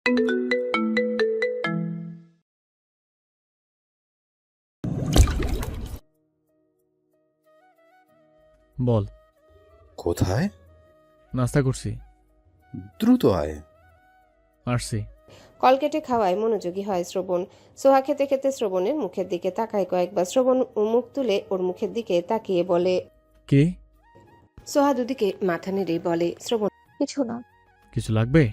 বল। কোথায়? নাস্তা করছি। দ্রুত আয়। আসছি। কল কেটে খাওয়ায় মনোযোগী হয় শ্রবণ। সোহা খেতে খেতে শ্রবণের মুখের দিকে তাকায় কয়েকবার। শ্রবণ মুখ তুলে ওর মুখের দিকে তাকিয়ে বলে। কি? সোহা দুদিকে মাথা নেড়ে বলে। শ্রবণ কিছু না। কিছু লাগবে?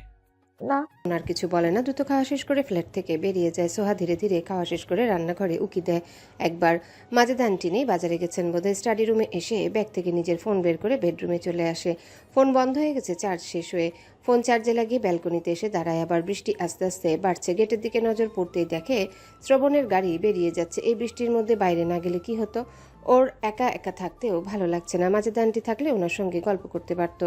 না। আর কিছু বলে না, দ্রুত খাওয়া শেষ করে ফ্ল্যাট থেকে বেরিয়ে যায়। সোহা ধীরে ধীরে খাওয়া শেষ করে রান্নাঘরে উকি দেয় একবার। মাজেদ আন্টি নেই, বাজারে গেছেন বোধহয়। স্টাডি রুমে এসে ব্যাগ থেকে নিজের ফোন বের করে বেডরুমে চলে আসে। ফোন বন্ধ হয়ে গেছে চার্জ শেষ হয়ে। ফোন চার্জে লাগিয়ে ব্যালকনিতে এসে দাঁড়ায়। আবার বৃষ্টি আস্তে আস্তে বাড়ছে। গেটের দিকে নজর পড়তেই দেখে শ্রবণের গাড়ি বেরিয়ে যাচ্ছে। এই বৃষ্টির মধ্যে বাইরে না গেলে কি হতো? ওর একা একা থাকতেও ভালো লাগছে না। মাজেদ আন্টি থাকলে ওনার সঙ্গে গল্প করতে পারত।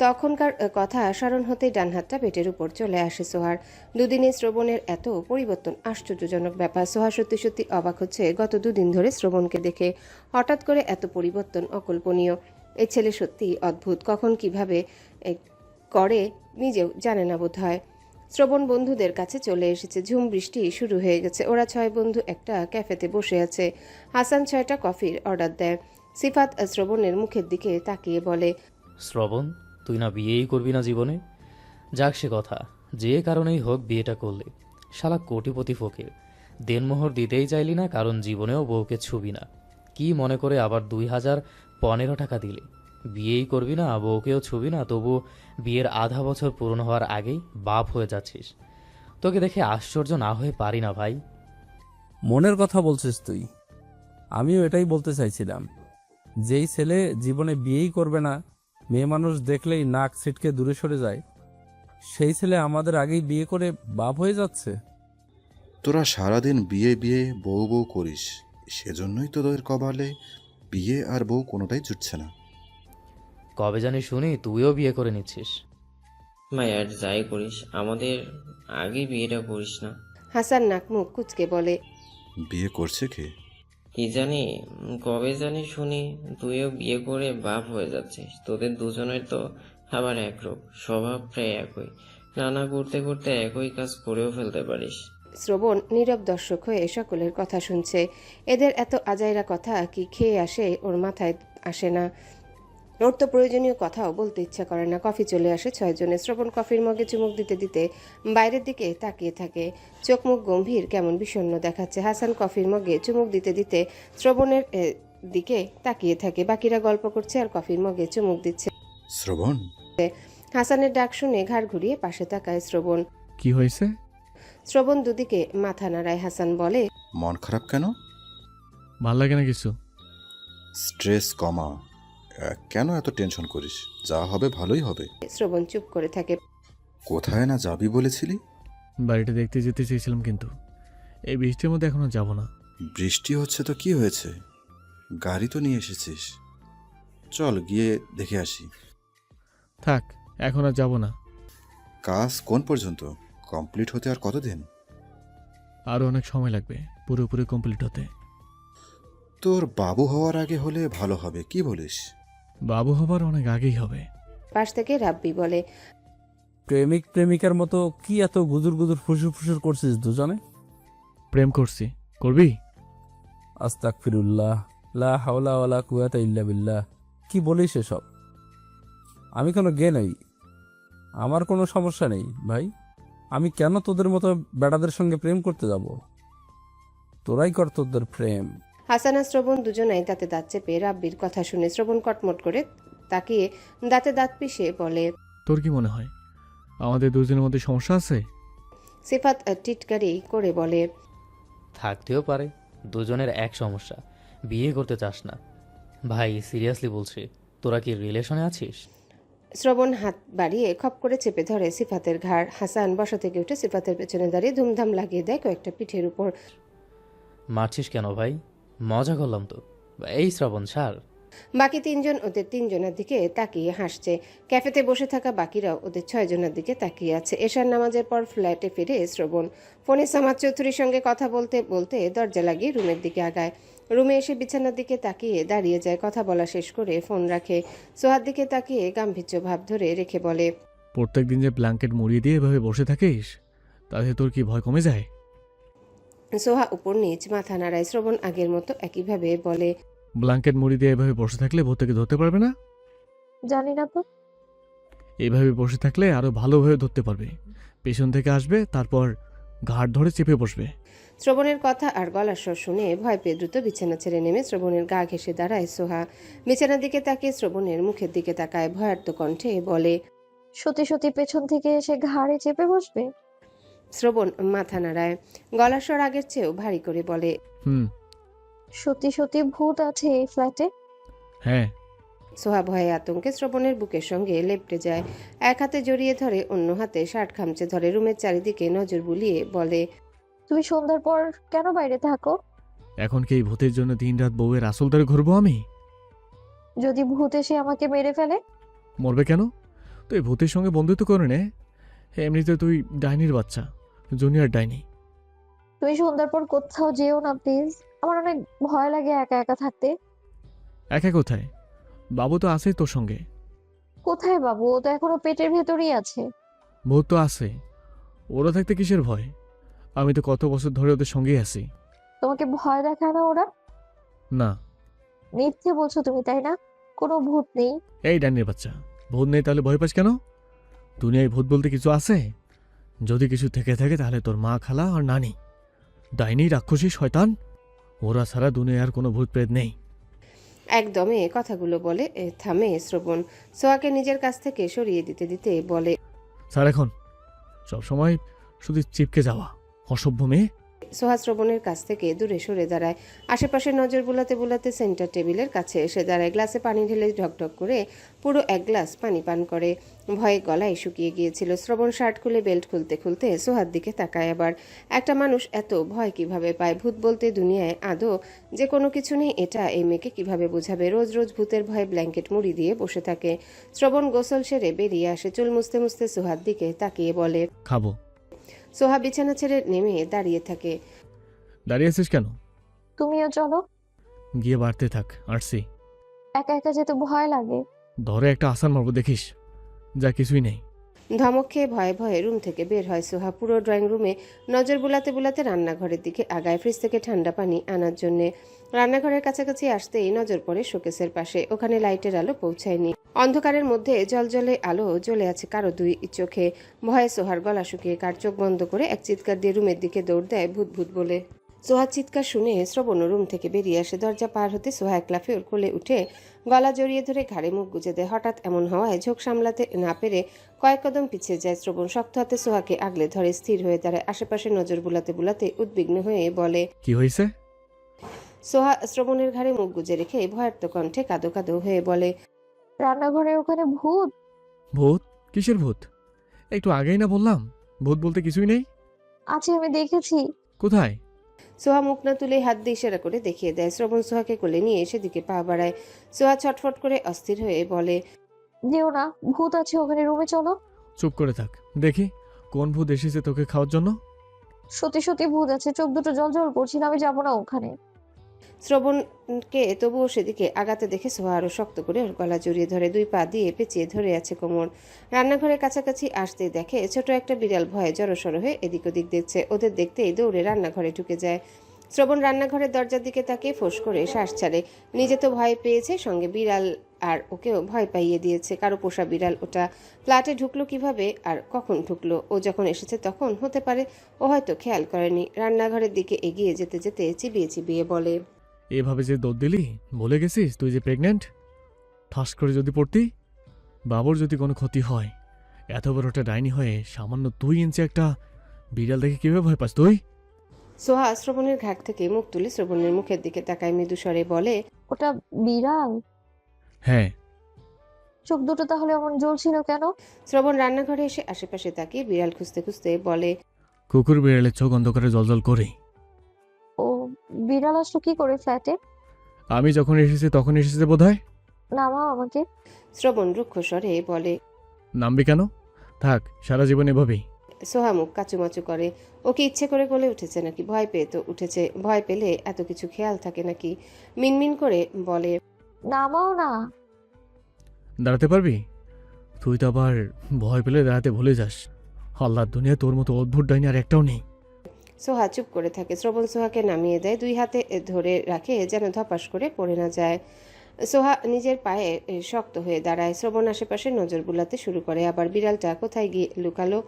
তখনকার কথা স্মরণ হতেই ডান হাতটা পেটের উপর চলে আসে সোহার। দুদিনে শ্রবণের এত পরিবর্তন আশ্চর্যজনক ব্যাপার। সোহা সত্যি সত্যি অবাক হচ্ছে গত দুদিন ধরে শ্রবণকে দেখে। হঠাৎ করে এত পরিবর্তন অকল্পনীয়। এই ছেলে সত্যি অদ্ভুত। কখন কিভাবে করে নিজেও জানে না বোধ হয়। শ্রবণ বন্ধুদের কাছে চলে এসেছে। ঝুম বৃষ্টি শুরু হয়ে গেছে। ওরা 6 বন্ধু একটা ক্যাফেতে বসে আছে। হাসান 6টা কফির অর্ডার দেয়। সিফাত শ্রবণের মুখের দিকে তাকিয়ে বলে। শ্রবণ, তুই না বিয়েই করবি না জীবনে? যাক সে কথা, যে কারণেই হোক বিয়েটা করলি। শালা কোটিপতি ফকির, দেনমোহর দিতেই চাইলি না, কারণ জীবনেও বউকে ছুবি না। কি মনে করে আবার 2015 টাকা দিলি? বিয়েই করবি না, বউকেও ছুবি না, তবু বিয়ের আধা বছর পূরণ হওয়ার আগেই বাপ হয়ে যাচ্ছিস। তোকে দেখে আশ্চর্য না হয়ে পারি না ভাই। মনের কথা বলছিস তুই। আমিও এটাই বলতে চাইছিলাম। যেই ছেলে জীবনে বিয়েই করবে না, মেয়ে মানুষ দেখলেই নাক ছিটকে দূরে সরে যায়, সেই ছেলে আমাদের আগেই বিয়ে করে বাপ হয়ে যাচ্ছে। তোরা সারাদিন বিয়ে বিয়ে বউ বউ করিস, সেজন্যই তোদের কপালে বিয়ে আর বউ কোনোটাই জুটছে না। কবে জানি শুনি তুইও বিয়ে করে নিচ্ছিস। ভাই আর যাই করিস, আমাদের আগে বিয়েটা করিস না। হাসান নাক মুখ কুচকে বলে। বিয়ে করছে কে? কি জানি, কবে জানি শুনি তুইও বিয়ে করে বাপ হয়ে যাচ্ছিস। তোদের দুজনের তো আবার একরূপ স্বভাব, প্রায় একই। নানা করতে করতে একই কাজ করেও ফেলতে পারিস। শ্রবণ নীরব দর্শক হয়ে সকলের কথা শুনছে। এদের এত আজাইরা কথা কি খেয়ে আসে ওর মাথায় আসে না। ওর তো প্রয়োজনীয় কথাও বলতে ইচ্ছা করে না। কফি চলে আসে 6 জনে। শ্রবণ কফির মগে চুমুক দিতে দিতে বাইরের দিকে তাকিয়ে থাকে। চোখ মুখ গম্ভীর, কেমন বিষণ্ণ দেখাচ্ছে। হাসান কফির মগে চুমুক দিতে দিতে শ্রবণের দিকে তাকিয়ে থাকে। বাকিরা গল্প করছে আর কফির মগে চুমুক দিচ্ছে। শ্রবণ। হাসানের ডাক শুনে ঘাড় ঘুরিয়ে পাশে তাকায় শ্রবণ। কি হয়েছে? শ্রবণ দুদিকে মাথা নাড়ায়। হাসান বলে। মন খারাপ কেন? ভাল লাগে না কিছু। স্ট্রেস কমা। কেন এত টেনশন করিস? যা হবে ভালোই হবে। শ্রবণ চুপ করে থাকে। কোথায় না যাবি বলেছিলি? বাড়িটা দেখতে যেতে চেয়েছিলাম, কিন্তু এই বৃষ্টির মধ্যে এখনো যাব না। বৃষ্টি হচ্ছে তো কি হয়েছে? গাড়ি তো নিয়ে এসেছিস, চল গিয়ে দেখে আসি। থাক, এখন আর যাব না। কাজ কোন পর্যন্ত? কমপ্লিট হতে আর কতদিন? আরও অনেক সময় লাগবে পুরোপুরি কমপ্লিট হতে। তোর বাবু হওয়ার আগে হলে ভালো হবে, কি বলিস? বাবু হবার অনেক আগেই হবে। পাশ থেকে রাব্বি বলে। প্রেমিক প্রেমিকার মতো কি এত গুজুর গুজুর ফুসুর ফুসুর করছিস দুজনে? প্রেম করছি, করবি? আস্তাগফিরুল্লাহ, লা হাওলা ওয়ালা কুওয়াতা ইল্লা বিল্লাহ। কি বলিস এসব? আমি কোনো গে নই, আমার কোনো সমস্যা নেই ভাই। আমি কেন তোদের মতো বেড়াদের সঙ্গে প্রেম করতে যাব? তোরাই কর তোদের প্রেম। হাসান আর শ্রবণ দুজনাই দাঁতে দাঁত চেপে রাব্বির কথা শুনে শ্রবণ কটমট করে তাকিয়ে দাঁতে দাঁত পিষে বলে। তোর কি মনে হয় আমাদের দুজনের মধ্যে সমস্যা আছে? সিফাত টিটকারি করে বলে। থাকতেও পারে, দুজনের এক সমস্যা, বিয়ে করতে চাস না। ভাই সিরিয়াসলি বলছি, তোরা কি রিলেশনে আছিস? শ্রবণ হাত বাড়িয়ে খপ করে চেপে ধরে সিফাতের ঘাড়। হাসান বসা থেকে উঠে সিফাতের পেছনে দাঁড়িয়ে ধুমধাম লাগিয়ে দেয় কয়েকটা পিঠের উপর। মারছিস কেন ভাই? মজা করলাম তো। এই শ্রাবণ ছাড়। বাকি 3 জন ওদের 3 জনের দিকে তাকিয়ে হাসছে। ক্যাফেতে বসে থাকা বাকিরাও ওদের 6 জনের দিকে তাকিয়ে আছে। এশার নামাজের পর ফ্ল্যাটে ফিরে শ্রবণ ফোনে সামাদ চৌধুরীর সঙ্গে কথা বলতে বলতে দরজা লাগিয়ে রুমের দিকে আগায়। রুমে এসে বিছানার দিকে তাকিয়ে দাঁড়িয়ে যায়। কথা বলা শেষ করে ফোন রাখে। সোহার দিকে তাকিয়ে গাম্ভীর্য ভাব ধরে রেখে বলে। প্রত্যেক দিন যে ব্ল্যাঙ্কেট মুড়িয়ে দিয়ে এভাবে বসে থাকিস, তাতে তোর কি ভয় কমে যায়? সোহা উপর নিচ মাথা নাড়ায়। শ্রবণ আগের মতো একইভাবে বলে, ব্ল্যাঙ্কেট মুড়ি দিয়ে এভাবে বসে থাকলে ভূতকে ধরতে পারবে না। জানি না তো। এভাবে বসে থাকলে আরো ভালোভাবে ধরতে পারবে। পেছন থেকে আসবে, তারপর ঘাড় ধরে চেপে বসবে। শ্রবণের কথা আর গলার স্বর শুনে ভয় পেয়ে দ্রুত বিছানা ছেড়ে নেমে শ্রবণের গা ঘেঁষে দাঁড়ায় সোহা। বিছানার দিকে তাকিয়ে শ্রবণের মুখের দিকে তাকায়, ভয়ার্ত কণ্ঠে বলে, সত্যি সত্যি পেছন থেকে এসে ঘাড়ে চেপে বসবে? শ্রবণ মাথা নাড়ায়, গলার স্বর আগের চেয়েও ভারী করে বলে, হুম। সত্যি সত্যি ভূত আছে এই ফ্ল্যাটে? হ্যাঁ। সোহা ভয়ে আতঙ্কে শ্রবণের বুকের সঙ্গে লেপ্টে যায়। এক হাতে জড়িয়ে ধরে, অন্য হাতে শার্ট খামচে ধরে রুমের চারিদিকে নজর বুলিয়ে বলে, তুমি সন্ধ্যার পর কেন বাইরে থাকো? এখন কি এই ভূতের জন্য দিনরাত বউয়ের আসল ধরে ঘুরবো আমি? যদি ভূত এসে আমাকে মেরে ফেলে? মরবে কেন? তুই ভূতের সঙ্গে বন্ধুত্ব করে নে। এমনিতে তুই ডাইনির বাচ্চা, জুনিয়র ডাইনি। তুমি সন্ধ্যার পর কোথাও যেও না প্লিজ, আমার অনেক ভয় লাগে একা একা থাকতে। একা কোথায়? বাবু তো আছেই তোর সঙ্গে। কোথায় বাবু? ও তো এখনো পেটের ভেতরেই আছে। ভূত তো আছে, ওরা থাকতে কিসের ভয়? আমি তো কত বছর ধরে ওদের সঙ্গেই আছি। তোমাকে ভয় দেখায় না ওরা? না। মিথ্যে বলছো তুমি, তাই না? কোনো ভূত নেই? এই ডাইনির বাচ্চা, ভূত নেই তাহলে ভয় পাস কেন? দুনিয়ায় ভূত বলতে কিছু আছে? যদি কিছু থেকে থাকে তাহলে তোর মা, খালা আর নানি। ডাইনি, রাক্ষসী, শয়তান, ওরা ছাড়া দুনিয়ার কোনো ভূত প্রেত নেই। একদমে কথাগুলো বলে থামে শ্রবণ। সোহাকে নিজের কাছ থেকে সরিয়ে দিতে দিতে বলে, স্যার এখন সবসময় শুধু চিপকে যাওয়া, অসভ্য মেয়ে। সোহা শ্রবণের কাছ থেকে দূরে সরে দাঁড়ায়। আশেপাশে নজর বুলাতে বুলাতে সেন্টার টেবিলের কাছে এসে দাঁড়ায়। গ্লাসে পানি ঢেলে ঢকঢক করে পুরো এক গ্লাস পানি পান করে। ভয়ে গলায় শুকিয়ে গিয়েছিল। শ্রবণ শার্ট খুলে বেল্ট খুলতে খুলতে সোহার দিকে তাকায় আবার। একটা মানুষ এত ভয় কিভাবে পায়? ভূত বলতে দুনিয়ায় আদৌ যে কোনো কিছু নেই, এটা এই মেয়েকে কিভাবে বোঝাবে? রোজ রোজ ভূতের ভয়ে ব্ল্যাঙ্কেট মুড়ি দিয়ে বসে থাকে। শ্রবণ গোসল সেরে বেরিয়ে আসে, চুল মুছতে মুছতে সোহার দিকে তাকিয়ে বলে, খাবো। সোহা বিছানা ছেড়ে নেমে দাঁড়িয়ে থাকে। দাঁড়িয়ে আছিস কেন? তুমিও চলো। গিয়ে বাড়তে থাক, আসছি। একা একা যেতে ভয় লাগে। ধরে একটা আসান মারবো দেখিস। যা কিছুই নেই। ধমক খেয়ে ভয়ে ভয়ে রুম থেকে বের হয় সোহা। পুরো ড্রয়িং রুমে নজর বুলাতে বুলাতে রান্নাঘরের দিকে আগায় ফ্রিজ থেকে ঠান্ডা পানি আনার জন্যে। রান্নাঘরের কাছাকাছি আসতেই নজর পড়ে শোকেসের পাশে। ওখানে লাইটের আলো পৌঁছায়নি। অন্ধকারের মধ্যে জলজলে আলো জ্বলে আছে কারো দুই চোখে। ভয়ে সোহার গলা শুকিয়ে কার চোখ বন্ধ করে এক চিৎকার দিয়ে রুমের দিকে দৌড় দেয় ভূত ভূত বলে। সোহার চিৎকার শুনে শ্রবণ রুম থেকে বেরিয়ে আসে। দরজা পার হতে সোহা এক লাফে ওর কোলে উঠে গলা জড়িয়ে ধরে ঘাড়ে মুখ গুজে দেয়। হঠাৎ এমন হওয়ায় ঝোঁক সামলাতে না পেরে কয়েক কদম পিছিয়ে যায় শ্রবণ। শক্ত হাতে সোহাকে আগলে ধরে স্থির হয়ে দাঁড়ায়। আশেপাশে নজর বুলাতে বুলাতে উদ্বিগ্ন হয়ে বলে, কি হয়েছে? সোহা শ্রবণের ঘাড়ে মুখ গুজে রেখে ভয়ার্ত কণ্ঠে কাঁদো কাঁদো হয়ে বলে, রান্নাঘরের ওখানে ভূত। ভূত? কিসের ভূত? একটু আগেই না বললাম ভূত বলতে কিছুই নেই। আছে, আমি দেখেছি। কোথায়? সোহা মুখ না তুলে হাত দিয়ে ইশারা করে দেখিয়ে দেয়। শ্রবণ সোহাকে কোলে নিয়ে সেদিকে পা বাড়ায়। সোহা ছটফট করে অস্থির হয়ে বলে, যেও না, ভূত আছে ওখানে, রুমে চলো। চুপ করে থাক, দেখি কোন ভূত এসেছে তোকে খাওয়ার জন্য। সত্যি সত্যি ভূত আছে, চোখ দুটো জল জল করছিল, আমি যাবো না ওখানে। শ্রবণকে তবুও সেদিকে আগাতে দেখে সোহা আরো শক্ত করে ওর গলা জড়িয়ে ধরে, দুই পা দিয়ে পেঁচিয়ে ধরে আছে কোমর। রান্নাঘরের কাছাকাছি আসতেই দেখে ছোট একটা বিড়াল ভয়ে জড়সড় হয়ে এদিক ওদিক দেখছে। ওদের দেখতেই দৌড়ে রান্নাঘরে ঢুকে যায়। শ্রবণ রান্নাঘরের দরজার দিকে তাকিয়ে ফোঁস করে শ্বাস ছাড়ে। নিজে তো ভয় পেয়েছে, সঙ্গে বিড়াল আর ওকেও ভয় পাইয়ে দিয়েছে। কারো পোষা বিড়াল ওটা। ফ্ল্যাটে ঢুকলো কিভাবে আর কখন ঢুকলো? ও যখন এসেছে তখন হতে পারে, ও হয়তো খেয়াল করেনি। রান্নাঘরের দিকে এগিয়ে যেতে যেতে চিবিয়ে চিবিয়ে বলে, এভাবে যে দৌড় দিলি, ভুলে গেছিস তুই যে প্রেগনেন্ট? ঠাস করে যদি পড়তি, বাবুর যদি কোনো ক্ষতি হয়, এত বড় একটা ডাইনি হয়ে সামান্য 2 ইঞ্চি একটা বিড়াল দেখে কিভাবে ভয় পাস তুই? সোহা শ্রবণের ঘাট থেকে মুখ তুলে শ্রবণের মুখের দিকে তাকায় মৃদু স্বরে বলে, ওটা বিড়াল? হ্যাঁ। চোখ দুটো তাহলে এমন জ্বলছিল কেন? শ্রবণ রান্নাঘরে এসে আশেপাশে তাকিয়ে বিড়াল খুঁজতে খুঁজতে বলে, কুকুর বিড়ালের চোখ অন্ধকারে জলজল করে। ও, বিড়াল আসলো কি করে ফ্ল্যাটে? আমি যখন এসেছি তখন এসেছে বোধহয়। নামাও আমাকে। শ্রবণ রুক্ষ স্বরে বলে। নামবি কেন? থাক সারা জীবন এভাবেই। সোহা মুখ কাচুমাচু করে। ওকে ইচ্ছে করে কোলে উঠেছে নাকি ভয় পেয়ে তো উঠেছে? ভয় পেলে এত কিছু খেয়াল থাকে নাকি? মিনমিন করে বলে, নামাও না। দাঁড়াতে পারবি? তুই তো আবার ভয় পেলে দাঁড়াতে ভুলে যাস। আল্লাহর দুনিয়া তোর মতো অদ্ভুত ডাইনি আর একটাও নেই। সোহা চুপ করে থাকে। শ্রবণ সোহাকে নামিয়ে দেয়, দুই হাতে ধরে রাখে যেন ধপাস করে পড়ে না যায়। সোহা নিজের পায়ে শক্ত হয়ে দাঁড়ায়। শ্রবণ আশেপাশে নজর বুলাতে শুরু করে। আবার বিড়ালটা কোথায় গিয়ে লুকালো।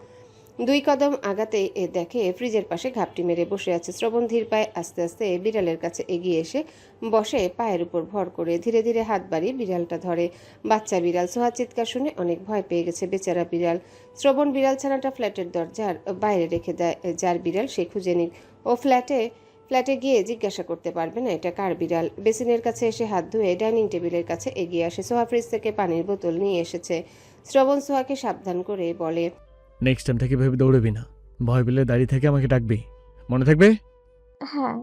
2 কদম আগাতে দেখে ফ্রিজের পাশে ঘাপটি মেরে বসে আছে। শ্রবণ ধীর পায়ে আস্তে আস্তে বিড়ালের কাছে এগিয়ে এসে বসে, পায়ের উপর ভর করে ধীরে ধীরে হাত বাড়িয়ে বিড়ালটা ধরে। বাচ্চা বিড়াল। সোহার চিৎকার শুনে অনেক ভয় পেয়ে গেছে বেচারা বিড়াল। শ্রবণ বিড়াল ছানাটা ফ্ল্যাটের দরজার বাইরে রেখে দেয়। যার বিড়াল সে খুঁজে নিক। ও ফ্ল্যাটে গিয়ে জিজ্ঞাসা করতে পারবে না এটা কার বিড়াল। বেসিনের কাছে এসে হাত ধুয়ে ডাইনিং টেবিলের কাছে এগিয়ে আসে। সোহা ফ্রিজ থেকে পানির বোতল নিয়ে এসেছে। শ্রবণ সোহাকে সাবধান করে বলে, নেক্সট টাইম থেকে ভেবে দৌড়বি না, ভয় পেলে দাঁড়িয়ে থেকে আমাকে ডাকবি, মনে থাকবে? হ্যাঁ।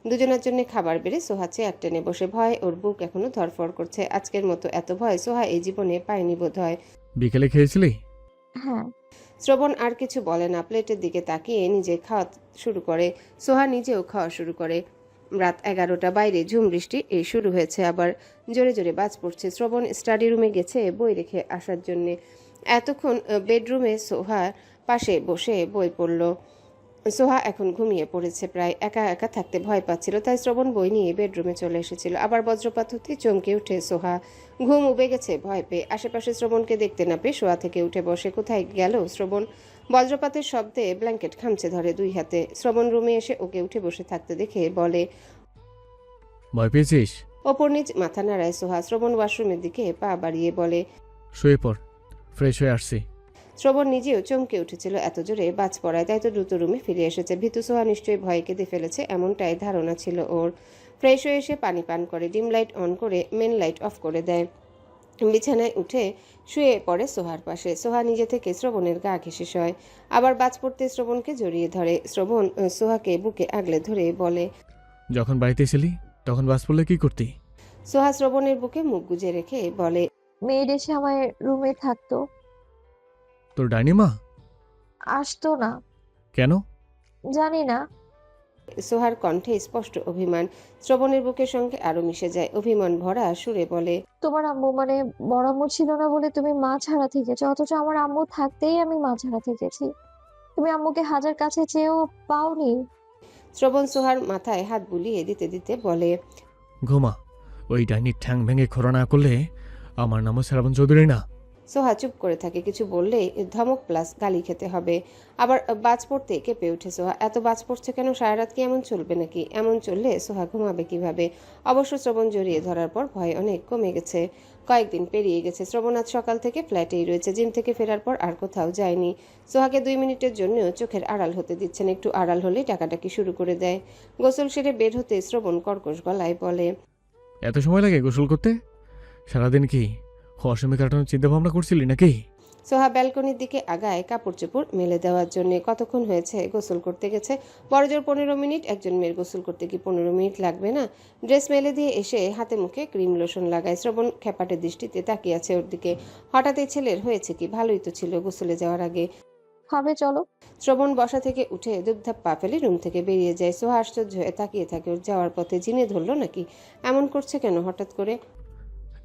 দুজনের জন্য খাবার বেড়ে সোহা চেয়ার টেনে বসে। ভয় ওর বুক এখনো ধরফর করছে। আজকের মতো এত ভয় সোহা এই জীবনে পায়নি বোধ হয়। বিকেলে খেয়েছিলি? হ্যাঁ। শ্রবণ আর কিছু বলে না, প্লেটের দিকে তাকিয়ে নিজে খাওয়া শুরু করে। সোহা নিজেও খাওয়া শুরু করে। রাত 11টা, বাইরে ঝুম বৃষ্টি শুরু হয়েছে, আবার জোরে জোরে বাজ পড়ছে। শ্রবণ স্টাডি রুমে গেছে বই রেখে আসার জন্যে। এতক্ষণ বেডরুমে সোহার পাশে বসে বই পড়ল। সোহা এখন ঘুমিয়ে পড়েছে প্রায়। একা একা থাকতে ভয় পাচ্ছিল, তাই শ্রবণ বই নিয়ে বেডরুমে চলে এসেছিল। আবার বজ্রপাত হতে চমকে উঠে সোহা। ঘুম উবে গেছে ভয় পেয়ে। আশেপাশে শ্রবণকে দেখতে না পেয়ে শোয়া থেকে উঠে বসে। কোথায় গেল শ্রবণ? বজ্রপাতের শব্দে ব্ল্যাঙ্কেট খামচে ধরে 2 হাতে। শ্রবণ রুমে এসে ওকে উঠে বসে থাকতে দেখে বলে, ভয় পেয়েছিস? ওপর নিচ মাথা নাড়ায় সোহা। শ্রবণ ওয়াশরুমের দিকে পা বাড়িয়ে বলে, শুয়ে পড়, ফ্রেশ হয়ে আসছি। শ্রবণ নিজেও চমকে উঠেছিল এত জোরে বাজ পড়ায়, তাই তো দ্রুত রুমে ফিরে এসেছে। ভীতু সোহা নিশ্চয়ই ভয় কেঁদে ফেলেছে, এমনটাই ধারণা ছিল ওর। ফ্রেশ হয়ে এসে পানি পান করে, ডিম লাইট অন করে মেন লাইট অফ করে দেয়। বিছানায় উঠে শুয়ে পড়ে সোহার পাশে। সোহা নিজে থেকে শ্রবণের গা ঘেঁষে শয়। আবার বাজ পড়তে শ্রবণকে জড়িয়ে ধরে। শ্রবণ সোহাকে বুকে আগলে ধরে বলে, যখন বাড়িতে ছিলি তখন বাস পড়লে কি করতি? সোহা শ্রবণের বুকে মুখ গুজে রেখে বলে, মেয়ের এসে আমার রুমে থাকতো, তোর ডাইনি মা? আসতো না। কেন? জানি না। সোহার কণ্ঠে স্পষ্ট অভিমান। শ্রবণের বুকের সঙ্গে আরো মিশে যায়। অভিমান ভরা সুরে বলে, তোমার আম্মু মানে বড় আম্মু ছিল না বলে তুমি মা ছাড়া থেকেছো, অথচ আমার আম্মু থাকতেই আমি মা ছাড়া থেকেছি। তুমি আম্মুকে হাজার কাছে চেয়েও পাওনি। শ্রবণ সোহার মাথায় হাত বুলিয়ে দিতে দিতে বলে, ঘুমা, ওই ডাইনির ঠ্যাং ভেঙে খোরা না করলে আমার নামও শ্রাবণ চৌধুরী না। সোহা চুপ করে থাকে। কিছু বললে ধমক প্লাস গালি খেতে হবে। আবার বাজ পড়তে কেঁপে উঠে সোহা। এত বাজ পড়ছে কেন? সারা রাত কি এমন চলবে নাকি? এমন চললে সোহা ঘুমাবে কিভাবে? অবশ্য শ্রবণ জড়িয়ে ধরার পর ভয় অনেক কমে গেছে। কয়েকদিন পেরিয়ে গেছে। শ্রবণ আজ সকাল থেকে ফ্ল্যাটেই রয়েছে। জিম থেকে ফেরার পর আর কোথাও যায়নি। সোহাকে 2 মিনিটের জন্যও চোখের আড়াল হতে দিচ্ছেন। একটু আড়াল হলেই টাকাটাকি শুরু করে দেয়। গোসল সেরে বের হতে শ্রবণ কর্কশ গলায় বলে, এত সময় লাগে গোসল করতে? সারাদিন কি অসমে কাটানোর চিন্তা ভাবনা করছিলি নাকি? সোহা ব্যালকনির দিকে আগায় কাপড় চোপড় মেলে দেওয়ার জন্য। কতক্ষণ হয়েছে গোসল করতে গেছে? বড়জোর 15 মিনিট। একজন মেয়ের গোসল করতে কি 15 মিনিট লাগবে না? ড্রেস মেলে দিয়ে এসে হাতে মুখে ক্রিম লোশন লাগায়। শ্রবণ খ্যাপাটে দৃষ্টিতে তাকিয়ে আছে ওর দিকে। হঠাৎ এই ছেলের হয়েছে কি? ভালোই তো ছিল গোসলে যাওয়ার আগে। হবে চলো। শ্রবণ বসা থেকে উঠে দুপধাপ পা ফেলে রুম থেকে বেরিয়ে যায়। সোহা আশ্চর্য হয়ে তাকিয়ে থাকে। ওর যাওয়ার পথে জিনে ধরলো নাকি? এমন করছে কেন হঠাৎ করে?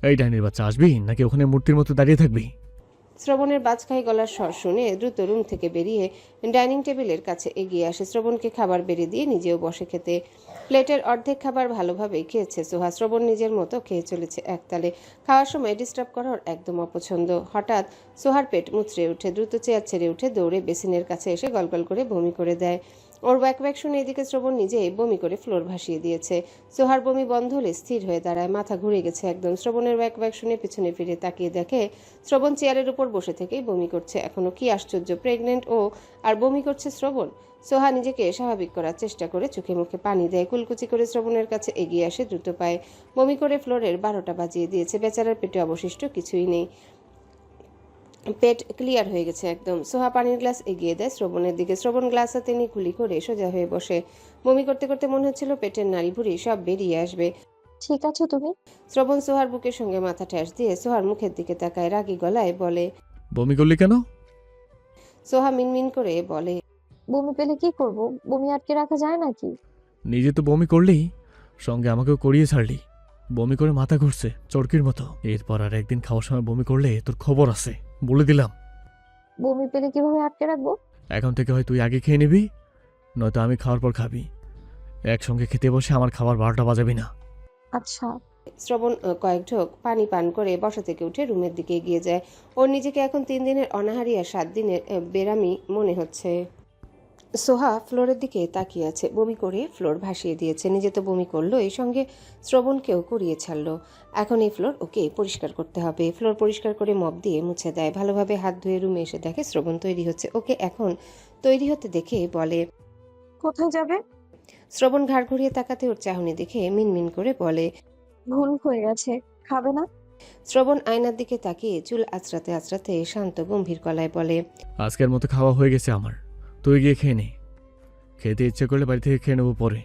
এই ডাইনির বাচ্চা আসবি নাকি ওখানে মূর্তির মতো দাঁড়িয়ে থাকবি? শ্রবণের বাজখাই গলার স্বর শুনে দ্রুত রুম থেকে বেরিয়ে ডাইনিং টেবিলের কাছে এগিয়ে আসে। শ্রবণকে খাবার বেড়ে দিয়ে নিজেও বসে খেতে। প্লেটের অর্ধেক খাবার ভালোভাবেই খেয়েছে সোহা। শ্রবণ নিজের মতো খেয়ে চলেছে একতালে। খাওয়ার সময় ডিস্টার্ব করার একদম অপছন্দ। হঠাৎ সোহার পেট মুচড়ে উঠে দ্রুত চেয়ার ছেড়ে উঠে দৌড়ে বেসিনের কাছে এসে গলগল করে বমি করে দেয়। ওর ব্যাক ব্যাক শুনে এদিকে শ্রবণ নিজেই বমি করে ফ্লোর ভাসিয়ে দিয়েছে। সোহার বমি বন্ধ হলে স্থির হয়ে দাঁড়ায়। মাথা ঘুরে গেছে একদম। শ্রবণের ব্যাক ব্যাক শুনে পিছনে ফিরে তাকিয়ে দেখে শ্রবণ চেয়ারের উপর বসে থেকেই বমি করছে এখনো। কি আশ্চর্য, প্রেগনেন্ট ও আর বমি করছে শ্রবণ। সোহা নিজেকে স্বাভাবিক করার চেষ্টা করে চোখে মুখে পানি দেয়। কুলকুচি করে শ্রবণের কাছে এগিয়ে আসে দ্রুত পায়ে। বমি করে ফ্লোরের 12টা বাজিয়ে দিয়েছে। বেচারার পেটে অবশিষ্ট কিছুই নেই। পেট ক্লিয়ার হয়ে গেছে একদম। সোহা পানির গ্লাস এগিয়ে দেয় শ্রবণের দিকে। শ্রবণ গ্লাস হাতে নিয়ে কুলি করে সোজা হয়ে বসে। বমি করতে করতে মনে হচ্ছিল পেটের নাড়ি ভুড়ি সব বেরিয়ে আসবে। ঠিক আছো তুমি? শ্রবণ সোহার বুকের সঙ্গে মাথা ঠ্যাস দিয়ে সোহার মুখের দিকে তাকায়। রাগী গলায় বলে, বমি করলি কেন? সোহা মিনমিন করে বলে, বমি পেলে কি করব? বমি আটকে রাখা যায় নাকি? নিজে তো বমি করলি, সঙ্গে আমাকেও করিয়ে ছাড়লি। বমি করে মাথা ঘুরছে চরকির মতো। এরপর আর একদিন খাওয়ার সময় বমি করলে তোর খবর আছে, বলে দিলাম। বমি পেলে কিভাবে আটকে রাখবো? এখন থেকে হয় তুই আগে খেয়ে নিবি, নয়তো আমি খাওয়ার পর খাবি। একসঙ্গে খেতে বসে আমার খাবার 12টা বাজাবি না। আচ্ছা। শ্রবণ কয়েক ঢোক পানি পান করে বসা থেকে উঠে রুমের দিকে এগিয়ে যায়। ওর নিজেকে এখন 3 দিনের অনাহারী আর 7 দিনের বেরামি মনে হচ্ছে। সোহা ফ্লোরের দিকে তাকিয়ে আছে। বমি করে ফ্লোর ভাসিয়ে দিয়েছে, নিজে তো বমি করলো, এই সঙ্গে শ্রবণকেও করিয়ে ছাড়লো। এখন এই ফ্লোর ওকে পরিষ্কার করতে হবে। ফ্লোর পরিষ্কার করে মপ দিয়ে মুছে দেয়, ভালোভাবে হাত ধুয়ে রুমে এসে দেখে শ্রবণ তৈরি হচ্ছে। ওকে এখন তৈরি হতে দেখে বলে, কোথায় যাবে? শ্রবণ ঘাড় ঘুরিয়ে তাকাতে ওর চাহনি দেখে মিনমিন করে বলে, ভুল হয়ে গেছে, খাবে না? শ্রবণ আয়নার দিকে তাকিয়ে চুল আঁচড়াতে আঁচড়াতে শান্ত গম্ভীর গলায় বলে, আজকের মতো খাওয়া হয়ে গেছে আমার, তুই গিয়ে খেয়ে নে। খেতে ইচ্ছে করলে বাড়ি থেকে খেয়ে নেবো পরে।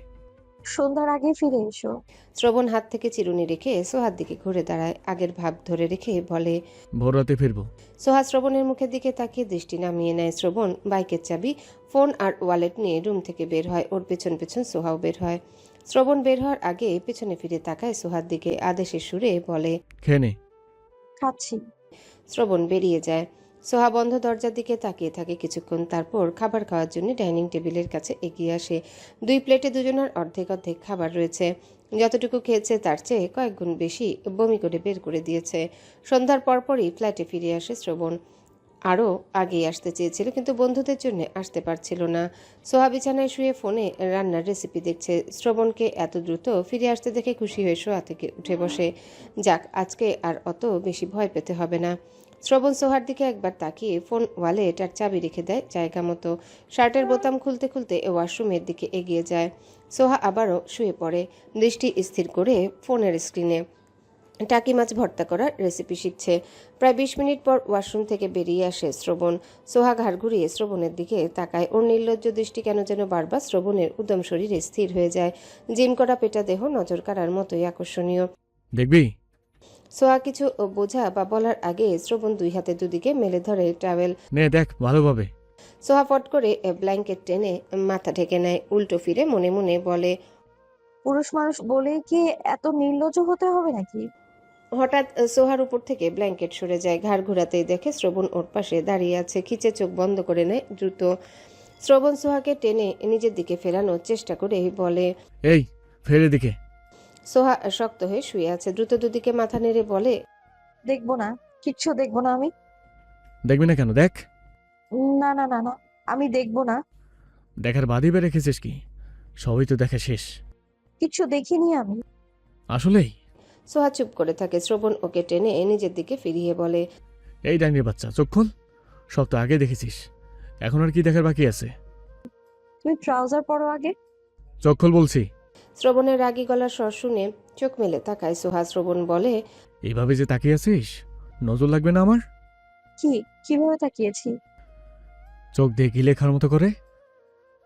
সন্ধ্যার আগে ফিরে এসো। শ্রবণ হাত থেকে চিরুনি রেখে সোহার দিকে ঘুরে দাঁড়ায়, আগের ভাব ধরে রেখে বলে। ভোর রাতে ফিরবো। সোহা শ্রবণের মুখের দিকে তাকিয়ে দৃষ্টি নামিয়ে নেয়। শ্রবণ বাইকের চাবি, ফোন আর ওয়ালেট নিয়ে রুম থেকে বের হয়। ওর পেছন পেছন সোহাও বের হয়। শ্রবণ বের হওয়ার আগে পেছনে ফিরে তাকায় সোহার দিকে, আদেশের সুরে বলে, খেয়ে নে। খাচ্ছি। শ্রবণ বেরিয়ে যায়। সোহা বন্ধ দরজার দিকে তাকিয়ে থাকে কিছুক্ষণ, তারপর খাবার খাওয়ার জন্য ডাইনিং টেবিলের কাছে এগিয়ে আসে। 2 প্লেটে দুজনের অর্ধেক অর্ধেক খাবার রয়েছে। যতটুকু খেয়েছে তার চেয়ে কয়েক গুণ বেশি বমি করে বের করে দিয়েছে। সন্ধ্যার পরপরই ফ্ল্যাটে ফিরে আসে শ্রবণ। আরও আগেই আসতে চেয়েছিল, কিন্তু বন্ধুদের জন্য আসতে পারছিল না। সোহা বিছানায় শুয়ে ফোনে রান্নার রেসিপি দেখছে। শ্রবণকে এত দ্রুত ফিরে আসতে দেখে খুশি হয়ে শোয়া থেকে উঠে বসে। যাক, আজকে আর অত বেশি ভয় পেতে হবে না। শ্রবণ সোহার দিকে একবার তাকিয়ে ফোন ওয়ালেট আর চাবি রেখে দেয় জায়গা মতো। শার্টের বোতাম খুলতে খুলতে ওয়াশরুমের দিকে এগিয়ে যায়। সোহা আবারও শুয়ে পড়ে, দৃষ্টি স্থির করে ফোনের স্ক্রিনে টাকি মাছ ভর্তা করার রেসিপি শিখছে। প্রায় 20 মিনিট পর ওয়াশরুম থেকে বেরিয়ে আসে শ্রবণ। সোহা ঘাড় ঘুরিয়ে শ্রবণের দিকে তাকায়। ওর নির্লজ্জ দৃষ্টি কেন যেন বারবার শ্রবণের উদ্যম শরীরে স্থির হয়ে যায়। জিম করা পেটা দেহ নজর কাড়ার মতোই আকর্ষণীয়। দেখবি? সোহা কিছু বোঝা বা বলার আগে শ্রবণ 2 হাতে দুদিকে মেলে ধরে টাওয়েল। নে দেখ ভালোভাবে। সোহা ফট করে ব্ল্যাঙ্কেট টেনে মাথা ঢেকে নেয়, উল্টো ফিরে মনে মনে বলে, পুরুষ মানুষ বলে কি এত নির্লজ্জ হতে হবে নাকি? হঠাৎ সোহার উপর থেকে ব্ল্যাঙ্কেট সরে যায়। ঘাড় ঘোরাতেই দেখে শ্রবণ ওর পাশে দাঁড়িয়ে আছে। খিচে চোখ বন্ধ করে নেয় দ্রুত। শ্রবণ সোহাকে টেনে নিজের দিকে ফেরানোর চেষ্টা করে বলে, এই ফের দিকে। সোহা শক্ত হয়ে শুয়ে আছে, দ্রুত দুদিকে মাথা নেড়ে বলে, দেখবো না, কিচ্ছু দেখবো না আমি। দেখবি না কেন? দেখ। না না না না, আমি দেখবো না। দেখার বাদই বে রেখেছিস কি? সবই তো দেখা শেষ। কিচ্ছু দেখিনি আমি। আসলেই? সোহা চুপ করে থাকে। শ্রবণ ওকে টেনে নিজের দিকে ফিরিয়ে বলে, এই ডাইনির বাচ্চা, চোখ খোল। সব তো আগে দেখেছিস, এখন আর কি দেখার বাকি আছে? তুমি ট্রাউজার পরো আগে। চোখ খোল বলছি। শ্রবণের রাগী গলার স্বর শুনে চোখ মেলে তাকায় সোহা। শ্রবণ বলে, এইভাবে যে তাকিয়ে আছিস, নজর লাগবে না আমার? কিভাবে তাকিয়েছি? চোখ দিয়ে গিলে খাওয়ার মতো করে।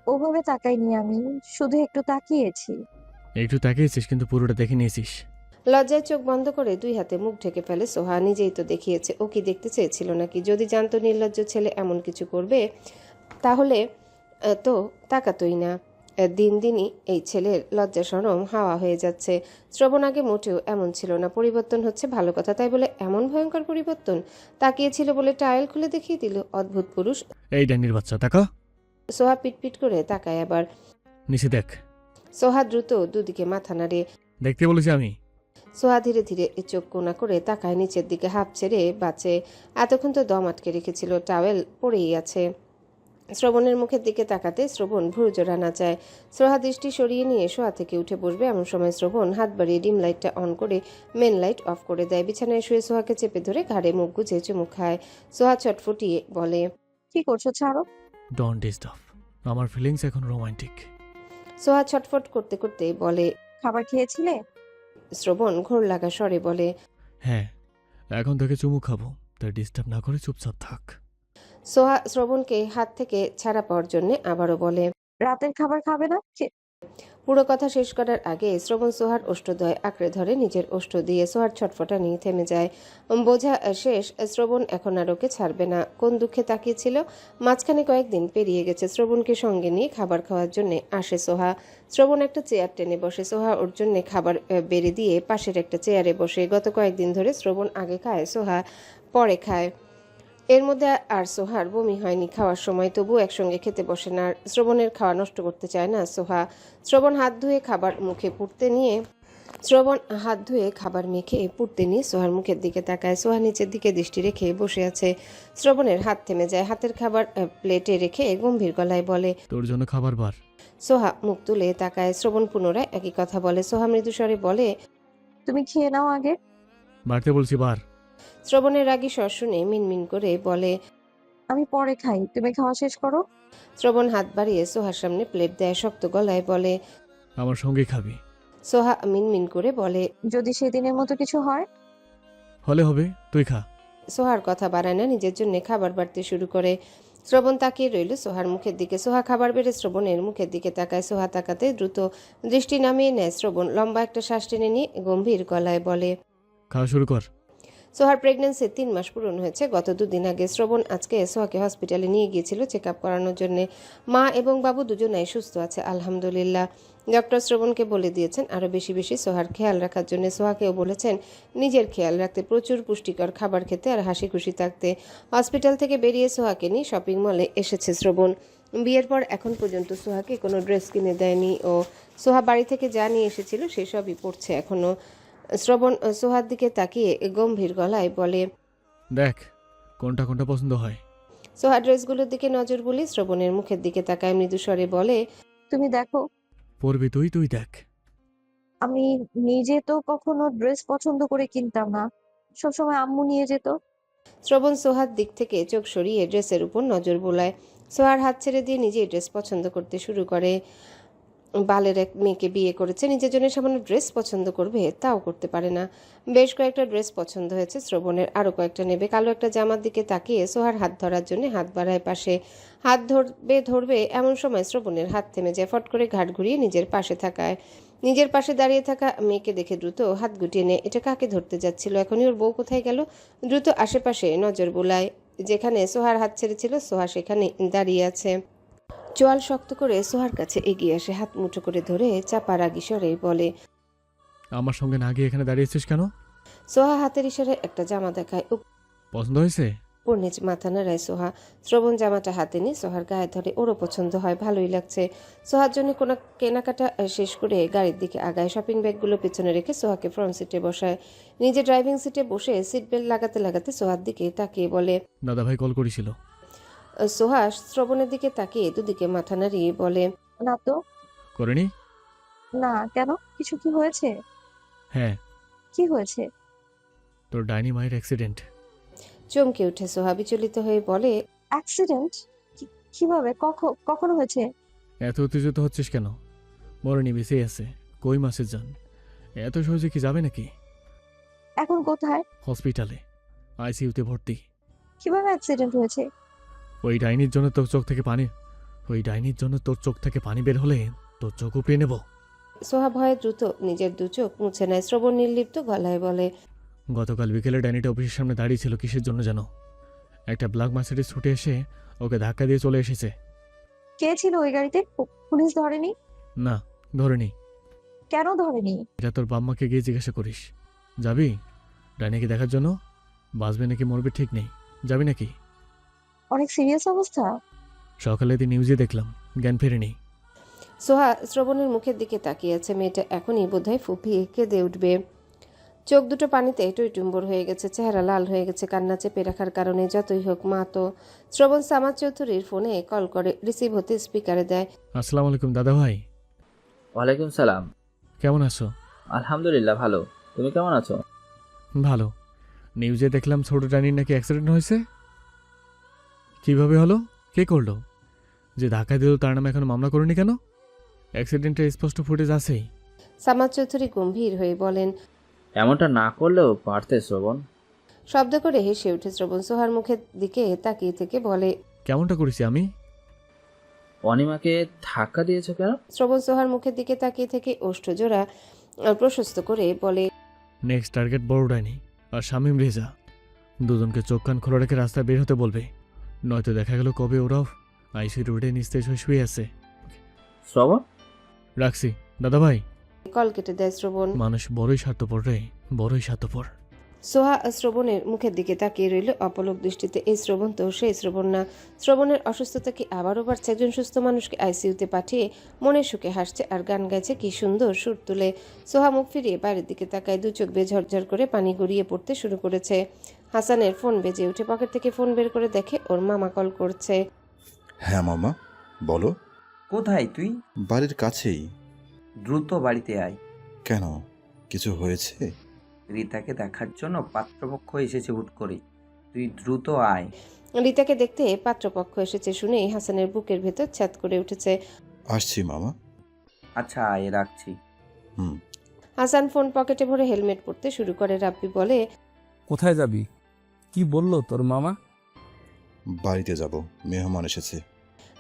ওভাবে তাকাইনি আমি, শুধু একটু তাকিয়েছি। একটু তাকিয়েছিস, কিন্তু পুরোটা দেখে নিয়েছিস। লজ্জায় চোখ বন্ধ করে 2 হাতে মুখ ঢেকে ফেলে সোহা। নিজেই তো দেখিয়েছে, ও কি দেখতে চেয়েছিল নাকি? যদি জানতো নির্লজ্জ ছেলে এমন কিছু করবে তাহলে তো তাকাতই না। দিন দিনই এই ছেলের লজ্জা শরম হাওয়া হয়ে যাচ্ছে। শ্রবণ আগে মোটেও এমন ছিল না। পরিবর্তন হচ্ছে ভালো কথা, তাই বলে এমন ভয়ঙ্কর পরিবর্তন? তাকিয়েছিল বলে টায়াল খুলে দেখিয়ে দিল। অদ্ভুত পুরুষ। এই ডাইনির বাচ্চা, তাকা। সোহা পিটপিট করে তাকায় আবার। নিচে দেখ। সোহা দ্রুত দুদিকে মাথা নাড়ে। দেখতে বলেছি আমি। সোহা ধীরে ধীরে চোখ কোনা করে তাকায় নিচের দিকে, হাফ ছেড়ে বাঁচে। এতক্ষণ তো দম আটকে রেখেছিল, টাওয়েল পড়েই আছে। শ্রবণের মুখের দিকে তাকাতে শ্রবণ ভুরুজোড়া নাচায়। সোহা দৃষ্টি সরিয়ে নিয়ে শোয়া থেকে উঠে বসবে, এমন সময় শ্রবণ হাত বাড়িয়ে ডিম লাইটটা অন করে মেন লাইট অফ করে দেয়। বিছানায় শুয়ে সোহাকে চেপে ধরে ঘাড়ে মুখ গুজে চুমু খায়। সোহা চটফটিয়ে বলে, কি করছো, ছাড়ো। ডোন্ট ডিস্টার্ব, আমার ফিলিংস এখন রোমান্টিক। সোহা ছটফট করতে করতে বলে, খাবার খেয়েছিলে? শ্রবণ ঘোর লাগা স্বরে বলে, হ্যাঁ, এখন থেকে চুমু খাবো, তাই ডিস্টার্ব না করে চুপচাপ থাক। সোহা শ্রবণকে হাত থেকে ছাড়া পাওয়ার জন্য আবারও বলে, রাতের খাবার খাবে না? পুরো কথা শেষ করার আগে শ্রবণ সোহার ওষ্ঠদ্বয় আঁকড়ে ধরে নিজের ওষ্ঠ দিয়ে। সোহার ছটফটা নিয়ে থেমে যায়। বোঝা শেষ, শ্রবণ এখন আর ওকে ছাড়বে না। কোন দুঃখে তাকিয়েছিল? মাঝখানে কয়েকদিন পেরিয়ে গেছে। শ্রবণকে সঙ্গে নিয়ে খাবার খাওয়ার জন্য আসে সোহা। শ্রবণ একটা চেয়ার টেনে বসে, সোহা ওর জন্য খাবার বেড়ে দিয়ে পাশের একটা চেয়ারে বসে। গত কয়েকদিন ধরে শ্রবণ আগে খায়, সোহা পরে খায়। এর মধ্যে আর সোহার বমি হয়নি খাওয়ার সময়, তবু একসঙ্গে খেতে বসে না। আর শ্রবণের খাওয়া নষ্ট করতে চায় না সোহা। শ্রবণ হাত ধুয়ে খাবার মেখে পুড়তে নিয়ে সোহার মুখের দিকে তাকায়। সোহা নিচের দিকে দৃষ্টি রেখে বসে আছে। শ্রবণের হাত থেমে যায়। হাতের খাবার প্লেটে রেখে গম্ভীর গলায় বলে, তোর জন্য খাবার বার। সোহা মুখ তুলে তাকায়। শ্রবণ পুনরায় একই কথা বলে। সোহা মৃদুস্বরে বলে, তুমি খেয়ে নাও আগে। বাড়তে বলছি বার। শ্রবণের রাগী স্বর শুনে মিনমিন করে বলে, আমি পরে খাই, তুমি খাওয়া শেষ করো। শ্রবণ হাত বাড়িয়ে সোহার সামনে প্লেট দেয়। শক্ত গলায় বলে। আমার সঙ্গে খাবি। সোহা মিনমিন করে বলে, যদি সেদিনের মতো কিছু হয়। হলে হবে, তুই খা। সোহার কথা বাড়ায় না, নিজের জন্য খাবার বাড়তে শুরু করে। শ্রবণ তাকিয়ে রইল সোহার মুখের দিকে। সোহা খাবার বেড়ে শ্রবণের মুখের দিকে তাকায়। সোহা তাকাতে দ্রুত দৃষ্টি নামিয়ে নেয়। শ্রবণ লম্বা একটা শ্বাস টেনে নিয়ে গম্ভীর গলায় বলে, খাওয়া শুরু কর। সোহার প্রেগন্যান্সি 3 মাস পূরণ হয়েছে। গত 2 দিন আগে শ্রবণ আজকে সোহাকে হসপিটালে নিয়ে গিয়েছিল চেক আপ করানোর জন্য। মা এবং বাবু দুজনাই সুস্থ আছে আলহামদুলিল্লাহ। ডক্টর শ্রবণকে বলে দিয়েছেন আরও বেশি বেশি সোহার খেয়াল রাখার জন্য। সোহাকেও বলেছেন নিজের খেয়াল রাখতে, প্রচুর পুষ্টিকর খাবার খেতে আর হাসি খুশি থাকতে। হসপিটাল থেকে বেরিয়ে সোহাকে নিয়ে শপিং মলে এসেছে শ্রবণ। বিয়ের পর এখন পর্যন্ত সোহাকে কোনো ড্রেস কিনে দেয়নি ও সোহা বাড়ি থেকে যা নিয়ে এসেছিল সেসবই পরছে এখনও। শ্রবণ সোহার দিকে তাকিয়ে গম্ভীর গলায় বলে, দেখ কোনটা কোনটা পছন্দ হয়। সোহা ড্রেসগুলোর দিকে নজর বুলিয়ে শ্রবণের মুখের দিকে তাকায়। মৃদুস্বরে বলে, তুমি দেখো, পরবি তুই, তুই দেখ। আমি নিজে তো কখনো ড্রেস পছন্দ করে কিনতাম না, সবসময় আম্মু নিয়ে যেত। শ্রবণ সোহার দিক থেকে চোখ সরিয়ে ড্রেসের উপর নজর বোলায়। সোহার হাত ছেড়ে দিয়ে নিজেই ড্রেস পছন্দ করতে শুরু করে। বালের এক মেয়েকে বিয়ে করেছে, নিজের জন্য সামান্য ড্রেস পছন্দ করবে তাও করতে পারে না। বেশ কয়েকটা ড্রেস পছন্দ হয়েছে শ্রবণের, আরও কয়েকটা নেবে। কালো একটা জামার দিকে তাকিয়ে সোহার হাত ধরার জন্য হাত বাড়ায় পাশে। হাত ধরবে এমন সময় শ্রবণের হাত থেমে যায়। ফট করে ঘাট ঘুরিয়ে নিজের পাশে থাকায়। নিজের পাশে দাঁড়িয়ে থাকা মেয়েকে দেখে দ্রুত হাত গুটিয়ে নেয়। এটা কাকে ধরতে যাচ্ছিল? এখনই ওর বউ কোথায় গেল? দ্রুত আশেপাশে নজর বোলায়। যেখানে সোহার হাত ছেড়েছিল সোহা সেখানে দাঁড়িয়ে আছে। চোয়াল শক্ত করে সোহার কাছে এগিয়ে আসে, হাত মুঠো করে ধরে চাপা রাগী স্বরে বলে, আমার সঙ্গে না গিয়ে এখানে দাঁড়িয়েছিস কেন? সোহা হাতের ইশারায় একটা জামা দেখায়। পছন্দ হয়েছে? উপর নিচ মাথা নাড়ায় সোহা। শ্রবণ জামাটা হাতে নিয়ে সোহার গায়ে ধরে। ওরও পছন্দ হয়, ভালোই লাগছে। সোহার জন্য কোনো কেনাকাটা শেষ করে গাড়ির দিকে আগায়। শপিং ব্যাগগুলো পেছনে রেখে সোহাকে ফ্রন্ট সিটে বসায়। নিজে ড্রাইভিং সিটে বসে সিট বেল্ট লাগাতে লাগাতে সোহার দিকে তাকিয়ে বলে, দাদা ভাই কল করেছিল। সোহা শ্রবণের দিকে তাকিয়ে দুদিকে মাথা নাড়িয়ে বলে, না তো। করেনি? না, কেন? কিছু কি হয়েছে? হ্যাঁ, কি হয়েছে? তোর ডাইনি মায়ের অ্যাক্সিডেন্ট। চমকে উঠে সোহা বিচলিত হয়ে বলে, অ্যাক্সিডেন্ট? কিভাবে? কখনো হয়েছে? এত উত্তেজিত হচ্ছিস কেন? মরণি বেঁচে আছে, কই মাসে যান। এত সহজে কি যাবে নাকি? এখন কোথায়? হসপিটালে, আইসিইউতে ভর্তি। কিভাবে অ্যাক্সিডেন্ট হয়েছে? ওই ডাইনির জন্য তোর চোখ থেকে পানি বের হলে তোর চোখ উপড়ে নেব। সোহা ভয়ে দ্রুত নিজের দু চোখ মুছে নেয়। শ্রবণ নির্লিপ্ত গলায় বলে, গতকাল বিকেলে ডাইনিটা অফিসের সামনে দাঁড়িয়ে ছিল কিসের জন্য যেন। একটা ব্ল্যাক মার্সিডিজ ছুটে এসে ওকে ধাক্কা দিয়ে চলে এসেছে। কে ছিল ওই গাড়িতে? পুলিশ ধরেনি? না, ধরেনি। কেন ধরেনি? এটা তোর বাম্মাকে গিয়ে জিজ্ঞাসা করিস। যাবি ডাইনিকে দেখার জন্য? বাঁচবে নাকি মরবে ঠিক নেই, যাবি নাকি? অনেক সিরিয়াস অবস্থা। সকালে দিন নিউজে দেখলাম জ্ঞান ফেরেনি। সোহা শ্রবণের মুখের দিকে তাকিয়ে আছে। মেয়েটা এখনই বোধহয় ফুপিয়ে কেঁদে উঠবে। চোখ দুটো পানিতে টইটুম্বর হয়ে গেছে, চেহারা লাল হয়ে গেছে কান্না চেপে রাখার কারণে। যতই হোক মা তো। শ্রবণ সামাদ চৌধুরীর ফোনে কল করে, রিসিভ হতে স্পিকারে দেয়। আসসালামু আলাইকুম দাদা ভাই। ওয়ালাইকুম সালাম। কেমন আছো? আলহামদুলিল্লাহ ভালো। তুমি কেমন আছো? ভালো। নিউজে দেখলাম ছোট ডাইনির নাকি অ্যাক্সিডেন্ট হয়েছে। কিভাবে হলো? কে করলো? যে ধাক্কা দিল তার নামে এখনো মামলা করেনি কেন? অ্যাক্সিডেন্টের স্পষ্ট ফুটেজ আছেই। সামাদ চৌধুরী গম্ভীর হয়ে বলেন, এমনটা না করলেও পারতে শ্রবণ। শব্দ করে হেসে উঠে শ্রবণ সোহার মুখের দিকে তাকিয়ে থেকে বলে, কেমনটা করেছি আমি? অনিমাকে ধাক্কা দিয়েছো কেন? শ্রবণ সোহার মুখের দিকে তাকিয়ে থেকে ওষ্ঠজোড়া প্রশস্ত করে বলে, নেক্সট টার্গেট বড় ডাইনি আর শামীম রেজা। দুজনকে চোখ কান খোলা রেখে রাস্তায় বের হতে বলবে, নয়তো দেখা গেল কবে ওরাও আইসি রোডে নিস্তেজ হয়ে শুয়ে আছে। শ্রবণ, রাখছি দাদা ভাই। কল কেটে দেয় শ্রবণ। মানুষ বড়ই স্বার্থপর রে, বড়ই স্বার্থপর। সোহা শ্রবণের মুখের দিকে তাকিয়ে রইল অপলক দৃষ্টিতে। এই শ্রবণ তো সেই শ্রবণ না। শ্রবণের অসুস্থতা কি আবারও বাড়ছে? একজন সুস্থ মানুষকে আইসিইউতে পাঠিয়ে মনের সুখে হাসছে আর গান গাইছে, কি সুন্দর সুর তুলে। সোহা মুখ ফিরিয়ে বাইরের দিকে তাকায়, দু চোখ বেয়ে ঝরঝর করে পানি গড়িয়ে পড়তে শুরু করেছে। হাসানের ফোন বেজে উঠে পকেট থেকে ফোন বের করে দেখে ওর মামা কল করছে। হ্যাঁ মামা, বলো। কোথায় তুই? বাড়ির কাছেই। দ্রুত বাড়িতে আয়। কেন, কিছু হয়েছে? রিতাকে দেখার জন্য পাত্রপক্ষ এসেছে হুট করে। তুই দ্রুত আয়। রিতাকে দেখতে পাত্রপক্ষ এসেছে শুনেই হাসানের বুকের ভেতর ছ্যাদ করে উঠেছে। আসছি মামা। আচ্ছা আয়, রাখছি। হুম। হাসান ফোন পকেটে ভরে হেলমেট পরতে শুরু করে। রাব্বি বলে, কোথায় যাবি? কি বললো তোর মামা? বাড়িতে যাব, মেহমান এসেছে।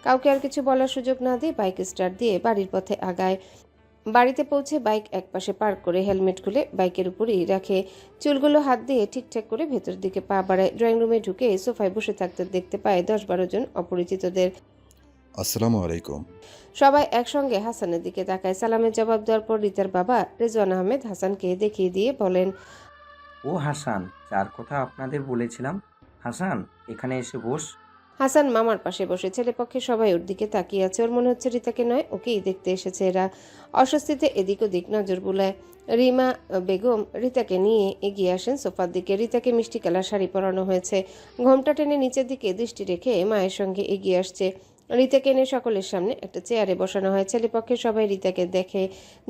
কাউকে আর কিছু বলার সুযোগ না দিয়ে বাইক স্টার্ট দিয়ে বাড়ির পথে আগায়। বাড়িতে পৌঁছে বাইক একপাশে পার্ক করে হেলমেট খুলে বাইকের উপরেই রাখে। চুলগুলো হাত দিয়ে ঠিকঠাক করে ভেতর দিকে পা বাড়ায়। ড্রয়িং রুমে ঢুকে সোফায় বসে থাকতে দেখতে পায় 10-12 জন অপরিচিতদের। আসসালামু আলাইকুম। সবাই একসঙ্গে হাসানের দিকে তাকায়। সালামের জবাব দেওয়ার পর রিতার বাবা রেজওয়ান আহমেদ হাসানকে দেখিয়ে দিয়ে বলেন, ও হাসান, যার কথা আপনাদের বলেছিলাম। হাসান, এখানে এসে বস। হাসান মামার পাশে বসে। ছেলেপক্ষে সবাই ওর দিকে তাকিয়ে আছে। ওর মনে হচ্ছে রিতাকে নয়, ওকেই দেখতে এসেছে এরা। অস্বস্তিতে এদিক ওদিক নজর বুলায়। রিমা বেগম রিতাকে নিয়ে এগিয়ে আসেন সোফার দিকে। রিতাকে মিষ্টি কালার শাড়ি পরানো হয়েছে। ঘোমটা টেনে নিচের দিকে দৃষ্টি রেখে মায়ের সঙ্গে এগিয়ে আসছে। রিতাকে এনে সকলের সামনে একটা চেয়ারে বসানো হয়। ছেলেপক্ষে সবাই রিতাকে দেখে,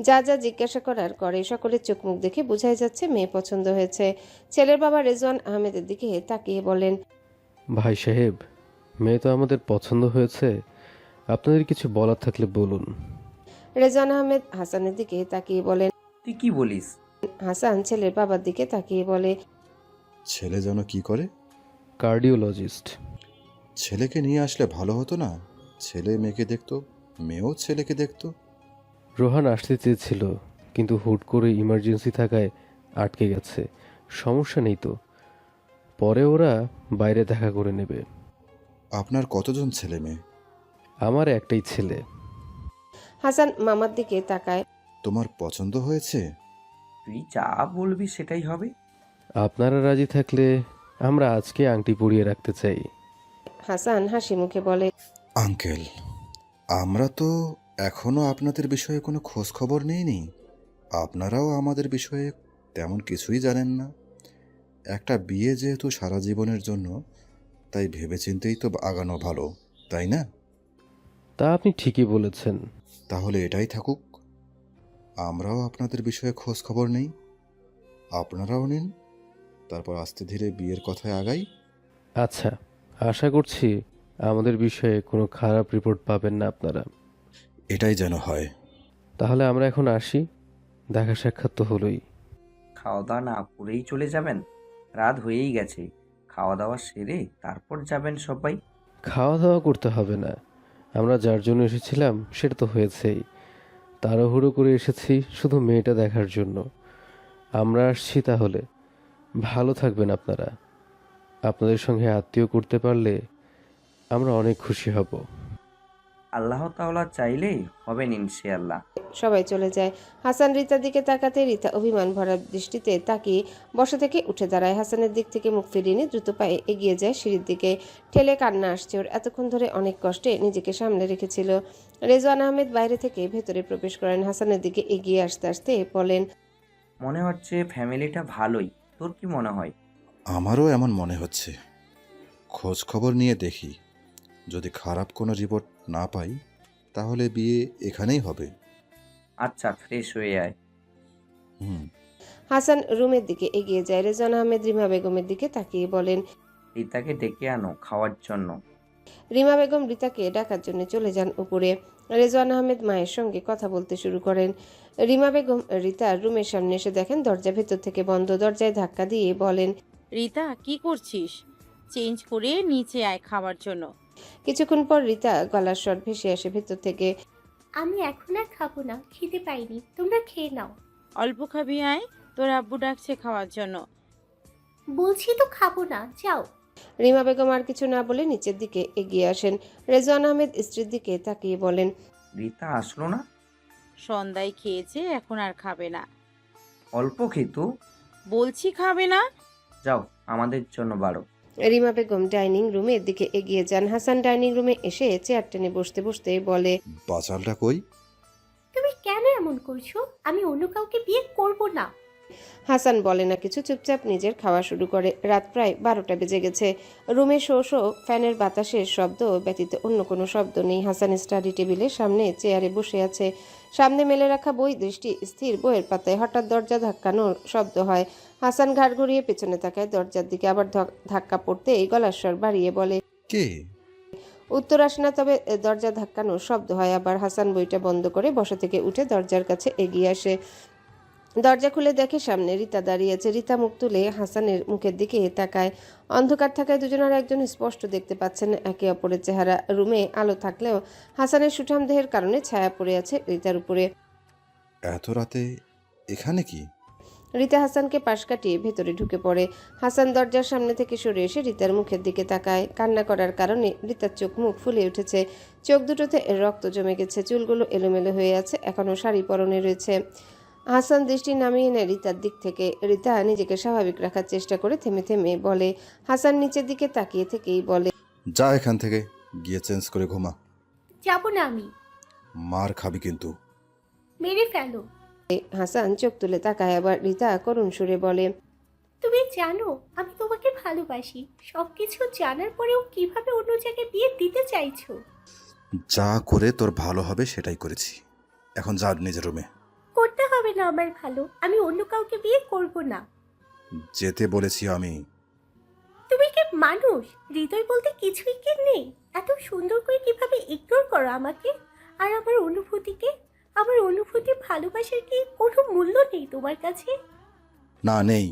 যা যা জিজ্ঞাসা করার করে। সকলের চোখ মুখ দেখে বোঝাই যাচ্ছে মেয়ে পছন্দ হয়েছে। ছেলের বাবা রেজওয়ান আহমেদের দিকে তাকিয়ে বলেন, ভাই সাহেব, মেয়ে তো আমাদের পছন্দ হয়েছে, আপনাদের কিছু বলার থাকলে বলুন। রেজওয়ান আহমেদ হাসানের দিকে তাকিয়ে বলেন। তুই কি বলিস? হাসান ছেলের বাবার দিকে তাকিয়ে বলে, ছেলে যেন কি করে? কার্ডিওলজিস্ট। ছেলেকে নিয়ে আসলে ভালো হতো না? ছেলে মেয়েকে দেখতো, মেয়েও ছেলেকে দেখতো। রোহান আসতে চেয়েছিল, কিন্তু হুট করে ইমার্জেন্সি থাকায় আটকে গেছে। সমস্যা নেই তো, পরে ওরা বাইরে দেখা করে নেবে। আপনার কতজন ছেলে মেয়ে? আমার একটাই ছেলে। হাসান মামার দিকে তাকায়। তোমার পছন্দ হয়েছে? তুই যা বলবি সেটাই হবে। আপনারা রাজি থাকলে আমরা আজকে আংটি পরিয়ে রাখতে চাই। হাসান হাসি মুখে বলে, আঙ্কেল, আমরা তো এখনো আপনাদের বিষয়ে কোনো খোঁজ খবর নেইনি। আপনারাও আমাদের বিষয়ে তেমন কিছুই জানেন না। একটা বিয়ে যেহেতু সারা জীবনের জন্য, তাই ভেবেচিন্তেই তো আগানো ভালো, তাই না? তা আপনি ঠিকই বলেছেন। তাহলে এটাই থাকুক। আমরাও আপনাদের বিষয়ে খোঁজ খবর নেই, আপনারাও নিন, তারপর আস্তে ধীরে বিয়ের কথায় আগাই। আচ্ছা, আশা করছি আমাদের বিষয়ে কোনো খারাপ রিপোর্ট পাবেন না আপনারা। এটাই যেন হয়। তাহলে আমরা এখন আসি, দেখা সাক্ষাৎ তো হলোই। খাওয়া দাওয়া না করেই চলে যাবেন? রাত হয়েই গেছে। খাওয়া দাওয়া সেরে তারপর যাবেন সবাই। খাওয়া দাওয়া করতে হবে না, আমরা যার জন্য এসেছিলাম সেটা তো হয়েছেই। তাড়াহুড়ো করে এসেছি শুধু মেয়েটা দেখার জন্য। আমরা আসছি তাহলে। ভালো থাকবেন আপনারা। আপনাদের সঙ্গে আত্মীয় করতে পারলে আমরা অনেক খুশি হব। আল্লাহ তাআলা চাইলেই হবেন ইনশাআল্লাহ। সবাই চলে যায়। হাসান রিতার দিকে তাকাতে রিতা অভিমান ভরা দৃষ্টিতে তাকিয়ে বসা থেকে উঠে দাঁড়ায়। হাসানের দিক থেকে মুখ ফিরিয়ে নিয়ে দ্রুত পায়ে এগিয়ে যায় সিঁড়ির দিকে। ঠেলে কান্না আসছে ওর। এতক্ষণ ধরে অনেক কষ্টে নিজেকে সামলে রেখেছিল। রেজওয়ান আহমেদ বাইরে থেকে ভেতরে প্রবেশ করেন। হাসানের দিকে এগিয়ে আসতে আসতে বলেন, মনে হচ্ছে ফ্যামিলিটা ভালোই। তোর কি মনে হয়? আমারও এমন মনে হচ্ছে। খোঁজ খবর নিয়ে দেখি, যদি খারাপ কোনো রিপোর্ট না পাই তাহলে বিয়ে এখানেই হবে। আচ্ছা, ফ্রেশ হয়ে আয়। হুম। হাসান রুমের দিকে এগিয়ে যায়। রেজওয়ান আহমেদ রিমা বেগমের দিকে তাকিয়ে বলেন, রিতাকে ডেকে আনো খাওয়ার জন্য। রিমা বেগম রিতাকে ডাকার জন্য চলে যান উপরে। রেজওয়ান আহমেদ মায়ের সঙ্গে কথা বলতে শুরু করেন। রিমা বেগম রিতার রুমের সামনে এসে দেখেন দরজা ভেতর থেকে বন্ধ। দরজায় ধাক্কা দিয়ে বলেন, রিতা, কি করছিস? চেঞ্জ করে নিচে আয় খাওয়ার জন্য। কিছুক্ষণ পর রিতা গলার স্বর ভেসে আসে ভেতর থেকে, আমি এখন আর খাবো না, খেতে পাইনি, তোমরা খেয়ে নাও। অল্প খাবি আয়, তোর আব্বু ডাকছে খাওয়ার জন্য। বলছি তো খাবো না, যাও। রিমা বেগম আর কিছু না বলে নিচের দিকে এগিয়ে আসেন। রেজওয়ান আহমেদ স্ত্রীর দিকে তাকিয়ে বলেন, রিতা আসলো না? সন্ধ্যায় খেয়েছে, এখন আর খাবে না। অল্প খেতো। বলছি খাবে না, যাও আমাদের জন্য বাড়ো। রিমা বেগম ডাইনিং রুমের দিকে এগিয়ে যান। হাসান ডাইনিং রুমে এসে চেয়ার টেনে বসতে বসতে বলে, বাচালটা কই? তুমি কেন এমন করছো? আমি অন্য কাউকে বিয়ে করব না। হাসান বলে না কিছু, চুপচাপ নিজের খাওয়া শুরু করে। রাত প্রায় 12টা বেজে গেছে। রুমে শো শো ফ্যানের বাতাসের শব্দ ব্যতীত অন্য কোনো শব্দ নেই। হাসান স্টাডি টেবিলের সামনে চেয়ারে বসে আছে। সামনে মেলে রাখা বই দৃষ্টি স্থির বইয়ের পাতায়। হঠাৎ দরজা ধাক্কানোর শব্দ হয়। হাসান ঘাড় ঘুরিয়ে পেছনে তাকায় দরজার দিকে। আবার ধাক্কা পড়তেই গলার স্বর বাড়িয়ে বলে, কে? উত্তর আসে না, তবে দরজা ধাক্কানোর শব্দ হয় আবার। হাসান বইটা বন্ধ করে বসা থেকে উঠে দরজার কাছে এগিয়ে আসে। দরজা খুলে দেখে সামনে রিতা দাঁড়িয়ে আছে। রিতা মুখ তুলে হাসানের মুখের দিকে তাকায়। অন্ধকার থাকায় দুজনের একজন স্পষ্ট দেখতে পাচ্ছেন একে অপরের চেহারা। রুমে আলো থাকলেও হাসানের সুঠাম দেহের কারণে ছায়া পড়ে আছে রিতার উপরে। এত রাতে এখানে কি? রিতা হাসানকে পাশ কাটিয়ে ভেতরে ঢুকে পড়ে। হাসান দরজার সামনে থেকে সরে এসে রিতার মুখের দিকে তাকায়। কান্না করার কারণে রিতার চোখ মুখ ফুলে উঠেছে। চোখ দুটোতে রক্ত জমে গেছে। চুলগুলো এলোমেলো হয়ে আছে। এখনো শাড়ি পরনে রয়েছে। হাসান দৃষ্টি নামিয়ে নেয় রিতার দিক থেকে। রিতা নিজেকে স্বাভাবিক রাখার চেষ্টা করে থেমে থেমে বলে। হাসান নিচের দিকে তাকিয়ে থেকেই বলে, যা এখান থেকে, গিয়ে চেঞ্জ করে ঘুমা। যাব না আমি। মার খাবি কিন্তু। মেরে ফেলো। হাসান চোখ তুলে তাকায় আবার। রিতা করুণ সুরে বলে, তুমি জানো আমি তোমাকে ভালোবাসি। সবকিছু জানার পরেও কিভাবে অন্য জায়গায় বিয়ে দিতে চাইছো? যা করে তোর ভালো হবে সেটাই করেছি। এখন যা নিজের রুমে। করতে হবে না আমার ভালো। আমি অন্য কাউকে বিয়ে করব না। যেতে বলেছি আমি। তুমি কি মানুষ? হৃদয় বলতে কিছুই কি নেই? এত সুন্দর করে কিভাবে ইগনোর করো আমাকে আর আমার অনুভূতিকে? আমার অনুভূতি ভালোবাসার কি কোনো মূল্য নেই তোমার কাছে? না, নেই।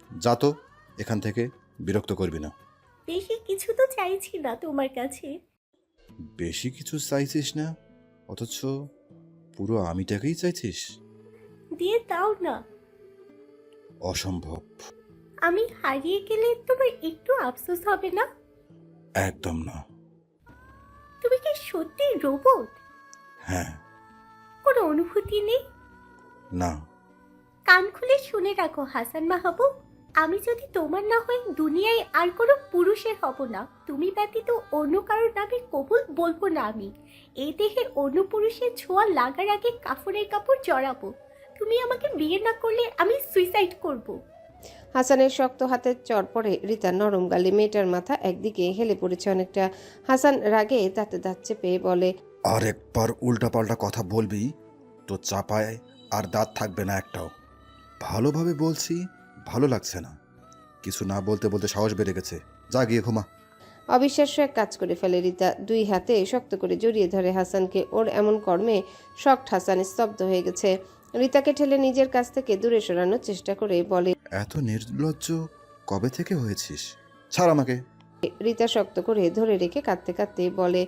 যা তো এখান থেকে, বিরক্ত করবি না। বেশি কিছু তো চাইছি না তোমার কাছে। বেশি কিছু চাইছিস না, অথচ পুরো আমিটাকেই চাইছিস। দিয়ে দাও না। অসম্ভব। আমি হারিয়ে গেলে তোমার একটু আফসোস হবে না? একদম না। তুমি কি সত্যি রোবট? হ্যাঁ। কোনো অনুভূতি নেই? না। কান খুলে শুনে রাখো হাসান মাহবুব, আমি যদি তোমার না হই দুনিয়ায় আর কোনো পুরুষের হব না। তুমি ব্যতীত অন্য কারোর নামে কবুল বলবো না আমি। এই দেহে অন্য পুরুষের ছোঁয়া লাগার আগে কাফনের কাপড় জড়াবো। তুমি আমাকে বিয়ে না করলে আমি সুইসাইড করব। হাসানের শক্ত হাতের চড় পড়ে রিতার নরম গালে। মেয়েটার মাথা একদিকে হেলে পড়েছে অনেকটা। হাসান রাগে দাঁতে দাঁত চেপে বলে, আর একবার উল্টাপাল্টা কথা বলবি তো চাপায় আর দাঁত থাকবে না একটাও। ভালোভাবে বলছি, ভালো লাগছে না। কিছু না বলতে বলতে সাহস বেড়ে গেছে। যা গিয়ে ঘুমা। অবিশ্বাস্য এক কাজ করে ফেলে রিতা। দুই হাতে শক্ত করে জড়িয়ে ধরে হাসানকে। ওর এমন কর্মে শকড হাসান স্তব্ধ হয়ে গেছে। রিতাকে ঠেলে নিজের কাছ থেকে দূরে সরানোর চেষ্টা করে বলে, এত নির্লজ্জ কবে থেকে হয়েছিস? ছাড় আমাকে। রিতা শক্ত করে ধরে রেখে কাঁদতে কাঁদতে বলে,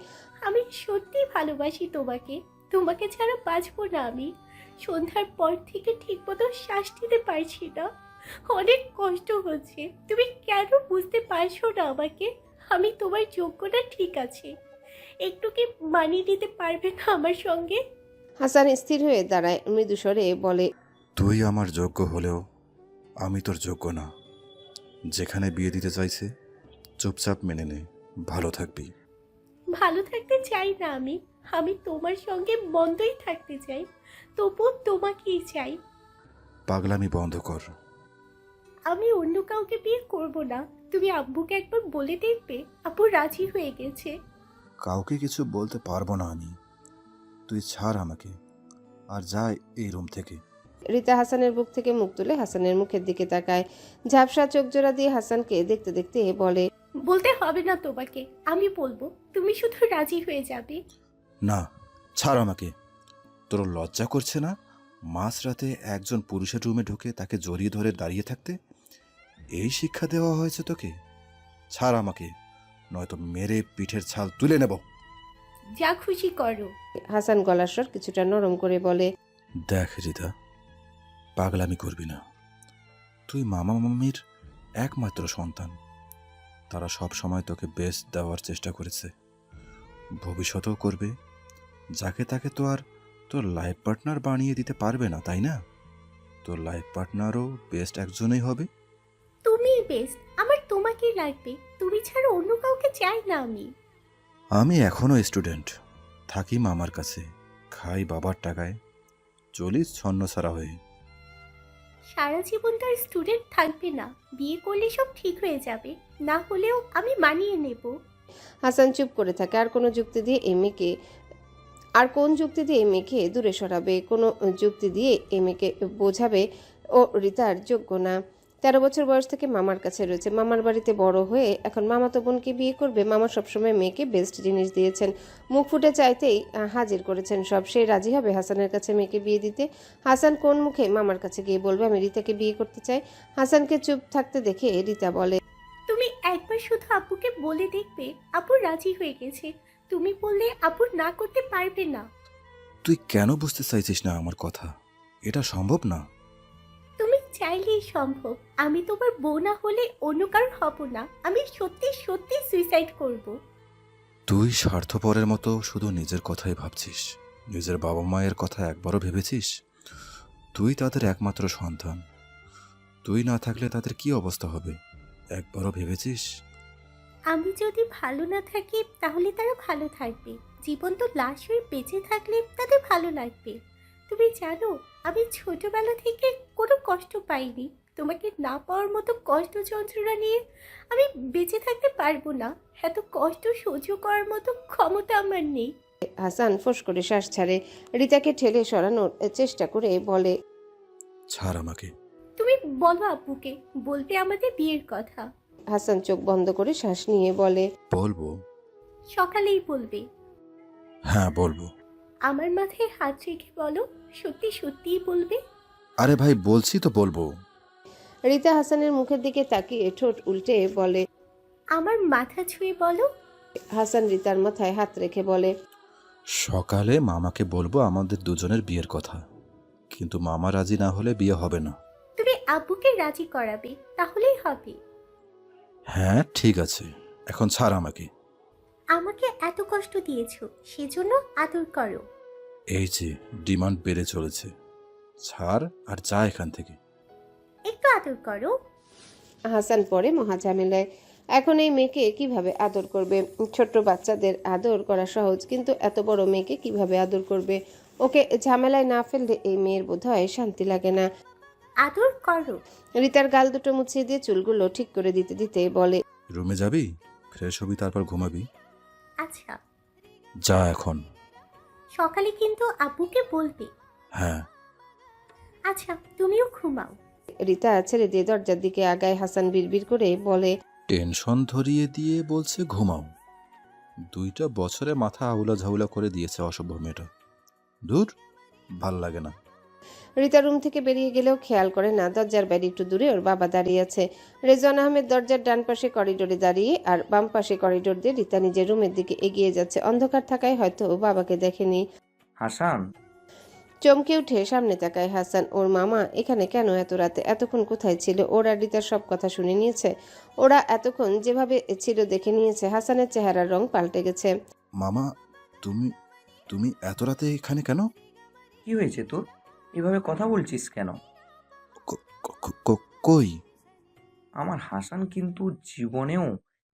আমি সত্যি ভালোবাসি তোমাকে। তোমাকে ছাড়া বাঁচবো না আমি। সন্ধ্যার পর থেকে ঠিকমতো শ্বাস নিতে পারছি না। অনেক কষ্ট হচ্ছে। তুমি কেন বুঝতে পারছো না আমাকে? আমি তোমার যোগ্য না, ঠিক আছে? একটু কি মানিয়ে নিতে পারবে না আমার সঙ্গে? হাসান স্থির হয়ে দাঁড়ায়। মৃদু স্বরে বলে, তুই আমার যোগ্য হলেও আমি তোর যোগ্য না। যেখানে বিয়ে দিতে চাইছে চুপচাপ মেনে নে, ভালো থাকবি। ভালো থাকতে চাই না আমি। আমি তোমার সঙ্গে বন্ধই থাকতে চাই। তবুও তোমাকেই চাই। পাগলামি বন্ধ কর। আমি অন্য কাউকে বিয়ে করব না। তুমি আব্বুকে একবার বলে দেখবে। আব্বু রাজি হয়ে গেছে। কাউকে কিছু বলতে পারবো না আমি। তুই ছাড় আমাকে আর যা এই রুম থেকে। রিতা হাসানের বুক থেকে মুখ তুলে হাসানের মুখের দিকে তাকায়। ঝাপসা চোখ জোড়া দিয়ে হাসানকে দেখতে দেখতে বলে, বলতে হবে না তোমাকে, আমি বলবো। তুমি শুধু রাজি হয়ে যাবে। না, ছাড় আমাকে। তোর লজ্জা করছে না মাঝরাতে একজন পুরুষের রুমে ঢুকে তাকে জড়িয়ে ধরে দাঁড়িয়ে থাকতে? এই শিক্ষা দেওয়া হয়েছে তোকে? ছাড় আমাকে, নয়তো মেরে পিঠের ছাল তুলে নেব। যা খুশি করো। হাসান গলার স্বর কিছুটা নরম করে বলে, দেখ রিতা, পাগলামি করবি না। তুই মামা মামির একমাত্র সন্তান। তারা সব সময় তোকে বেস্ট দেওয়ার চেষ্টা করেছে, ভবিষ্যতেও করবে। যাকে তাকে তো আর তোর লাইফ পার্টনার বানিয়ে দিতে পারবে না, তাই না? তোর লাইফ পার্টনারও বেস্ট একজনই হবে। তুমি বেস্ট, আমার তোমাকেই লাগবে। তুমি ছাড়া অন্য কাউকে চাই না আমি। আমি এখনো স্টুডেন্ট, থাকি মামার কাছে, খাই বাবার টাকায়, চলি ছন্নছাড়া হয়ে। সারা জীবন তো আর স্টুডেন্ট থাকবে না, বিয়ে করলে সব ঠিক হয়ে যাবে, না হলেও আমি মানিয়ে নেব। হাসান চুপ করে থাকে। আর কোন যুক্তি দিয়ে এই মেয়েকে দূরে সরাবে? কোনো যুক্তি দিয়ে এই মেয়েকে বোঝাবে ও রিতার যোগ্য না। 13 বছর বয়স থেকে মামার কাছে রয়েছে, মামার বাড়িতে বড় হয়ে এখন মামাতো বোনকে বিয়ে করবে। মামা সবসময় মেয়েকে বেস্ট জিনিস দিয়েছেন, মুখ ফুটে চাইতেই হাজির করেছেন সব। সে রাজি হবে হাসানের কাছে মেয়েকে বিয়ে দিতে? হাসান কোন মুখে মামার কাছে গিয়ে বলবে আমি রিতাকে বিয়ে করতে চাই? হাসানকে চুপ থাকতে দেখে রিতা বলে, তুমি একবার শুধু আব্বুকে বলে দেখবে, আব্বু রাজি হয়ে গেছে। তুমি বললে আব্বু না করতে পারবে না। তুই কেন বুঝতে চাইছিস না আমার কথা? এটা সম্ভব না। তুমি চাইলেই সম্ভব। আমি তোমার বউ না হলে অন্য কারণ হব না। আমি সত্যি সত্যি সুইসাইড করব। তুই স্বার্থপরের মতো শুধু নিজের কথাই ভাবছিস। নিজের বাবা মায়ের কথা একবারও ভেবেছিস? তুই তাদের একমাত্র সন্তান, তুই না থাকলে তাদের কি অবস্থা হবে একবারও ভেবেছিস? আমি যদি ভালো না থাকি তাহলে তারা ভালো থাকবে। জীবন তো লাশ হয়ে বেঁচে থাকলে তাদের ভালো লাগবে। তুমি জানো, আমি ছোটবেলা থেকে কোনো কষ্ট পাইনি। তোমাকে না পাওয়ার মতো কষ্ট যন্ত্রণা নিয়ে আমি বেঁচে থাকতে পারবো না। এত কষ্ট সহ্য করার মতো ক্ষমতা আমার নেই। হাসান ফোঁস করে শ্বাস ছাড়ে। রিতাকে ঠেলে সরানোর চেষ্টা করে বলে, ছাড় আমাকে। তুমি বলো আব্বুকে, বলবে আমাদের বিয়ের কথা। হাসান চোখ বন্ধ করে শ্বাস নিয়ে বলে, বলবো? সকালেই বলবে। হ্যাঁ বলবো। আমার মাথায় হাত রেখে বলো, সত্যি সত্যিই বলবে। আরে ভাই বলছি তো বলবো। রিতা হাসানের মুখের দিকে তাকিয়ে ঠোঁট উল্টে বলে, আমার মাথা ছুঁয়ে বলো। হাসান রিতার মাথায় হাত রেখে বলে, সকালে মামাকে বলবো আমাদের দুজনের বিয়ের কথা, কিন্তু মামা রাজি না হলে বিয়ে হবে না। তুমি আব্বুকে রাজি করাবে, তাহলেই হবে। হ্যাঁ ঠিক আছে, এখন ছাড় আমাকে। আমাকে এত কষ্ট দিয়েছো, সেজন্য আদর করো। এই যে ডিমান্ড বেড়ে চলেছে, ছাড় আর যা এখান থেকে। একটু আদর করো। হাসান পরে মহা ঝামেলায়। এখন এই মেয়েকে কিভাবে আদর করবে? ছোট্ট বাচ্চাদের আদর করা সহজ, কিন্তু এত বড় মেয়েকে কিভাবে আদর করবে? ওকে ঝামেলায় না ফেললে এই মেয়ের বোধহয় শান্তি লাগে না। আদর করো। রিতার গাল দুটো মুছিয়ে দিয়ে চুলগুলো ঠিক করে দিতে দিতে বলে, রুমে যাবি, ফ্রেশ হবি, তারপর ঘুমাবি। আচ্ছা, যা এখন। সকালে কিন্তু আব্বুকে বলবে। হ্যাঁ। আচ্ছা, তুমিও ঘুমাও। রিতা ছেড়ে দিয়ে দরজার দিকে আগায়। হাসান বিড়বিড় করে বলে, টেনশন ধরিয়ে দিয়ে বলছে ঘুমাও। 2টা বছরে মাথা আউলা ঝাউলা করে দিয়েছে অসভ্য মেয়েটা। দূর, ভাল লাগে না। রিতা রুম থেকে বেরিয়ে গেলেও খেয়াল করে না দরজার বাইরে একটু দূরে ওর বাবা দাঁড়িয়ে আছে। রেজওয়ান আহমেদ দরজার ডান পাশে করিডোরে দাঁড়িয়ে, আর বাম পাশে করিডোর দিয়ে রিতা নিজের রুমের দিকে এগিয়ে যাচ্ছে। অন্ধকার থাকায় হয়তো বাবাকে দেখেনি। হাসান, চমকে উঠে সামনে তাকায় হাসান। ওর মামা এখানে কেন এত রাতে? এতক্ষণ কোথায় ছিল? ওরা রিতার সব কথা শুনে নিয়েছে? ওরা এতক্ষণ যেভাবে ছিল দেখে নিয়েছে? হাসানের চেহারার রং পাল্টে গেছে। মামা, তুমি তুমি এত রাতে এখানে কেন? কি হয়েছে তোর? এভাবে কথা বলছিস কেন? কই? আমার হাসান কিন্তু জীবনেও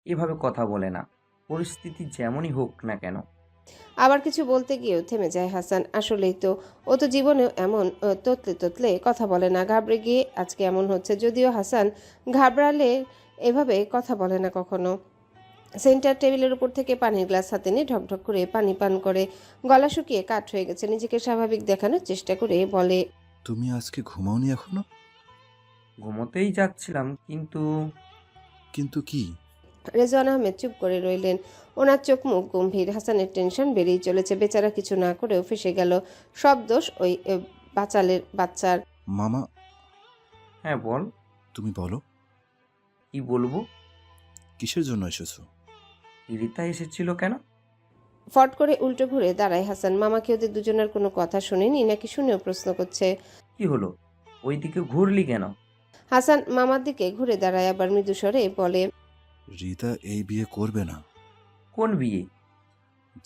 এভাবে কথা বলে না, পরিস্থিতি যেমনই হোক না কেন। আবার কিছু বলতে গিয়েও থেমে যায় হাসান। আসলেই তো, ও তো জীবনেও এমন তোতলে তোতলে কথা বলে না। ঘাবড়ে গিয়ে আজকে এমন হচ্ছে। যদিও হাসান ঘাবড়ালে এভাবে কথা বলে না কখনো। সেন্টার টেবিলের উপর থেকে পানির গ্লাস হাতে নিয়ে ঢকঢক করে পানি পান করে। গলা শুকিয়ে কাঠ হয়ে গেছে। নিজেকে স্বাভাবিক দেখানোর চেষ্টা করে বলে, তুমি আজকে ঘুমাওনি এখনো? ঘুমোতেই যাচ্ছিলাম, কিন্তু কিন্তু কি? রেজওয়ান আহমেদ চুপ করে রইলেন। ওনার চোখ মুখ গম্ভীর। হাসানের টেনশন বেড়েই চলেছে। বেচারা কিছু না করেও ফেসে গেল। সব দোষ ওই বাচালের বাচ্চার। মামা। হ্যাঁ বল। তুমি বলো। কি বলবো? কিসের জন্য এসেছো? রিতা এসেছিল কেন? ফট করে উল্টো ঘুরে দাঁড়ায় হাসান। মামা কি ওদের দুজনের কোনো কথা শুনেনি, নাকি শুনেও প্রশ্ন করছে? কি হলো, ওইদিকে ঘুরলি কেন? হাসান মামার দিকে ঘুরে দাঁড়ায়, আবার মৃদু স্বরে বলে, রিতা এই বিয়ে করবে না। কোন বিয়ে?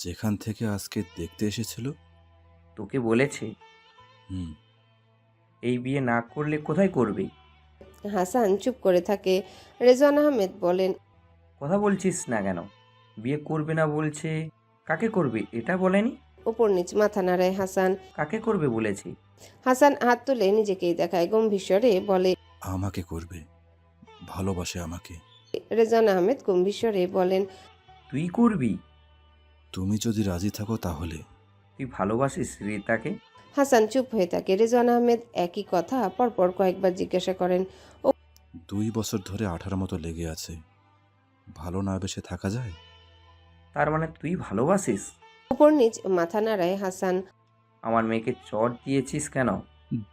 যেখান থেকে আজকে দেখতে এসেছিল। তোকে বলেছে? হুম। এই বিয়ে না করলে কোথায় করবে? হাসান চুপ করে থাকে। রেজওয়ান আহমেদ বলেন, কথা বলছিস না কেন? বিয়ে করবে না বলছে, কাকে করবে এটা বলেনি? উপর নিচ মাথা নাড়ায় হাসান। কাকে করবে বলেছি? হাসান হাত তুলে নিজেকেই দেখায়, গম্ভীর স্বরে বলে, আমাকে করবে, ভালোবাসে আমাকে। রেজওয়ান আহমেদ গম্ভীর স্বরে বলেন, তুই করবি? তুমি যদি রাজি থাকো তাহলে। তুই ভালোবাসিস রিতাকে? হাসান চুপ হয়ে থাকে। রেজওয়ান আহমেদ একই কথা পরপর কয়েকবার জিজ্ঞাসা করেন। 2 বছর ধরে আঠার মতো লেগে আছে, ভালো না বেশে থাকা যায়? তার মানে তুই ভালোবাসিস? উপর নিচ মাথা নাড়ায় হাসান। আমার মেয়েকে চট দিয়েছিস কেন?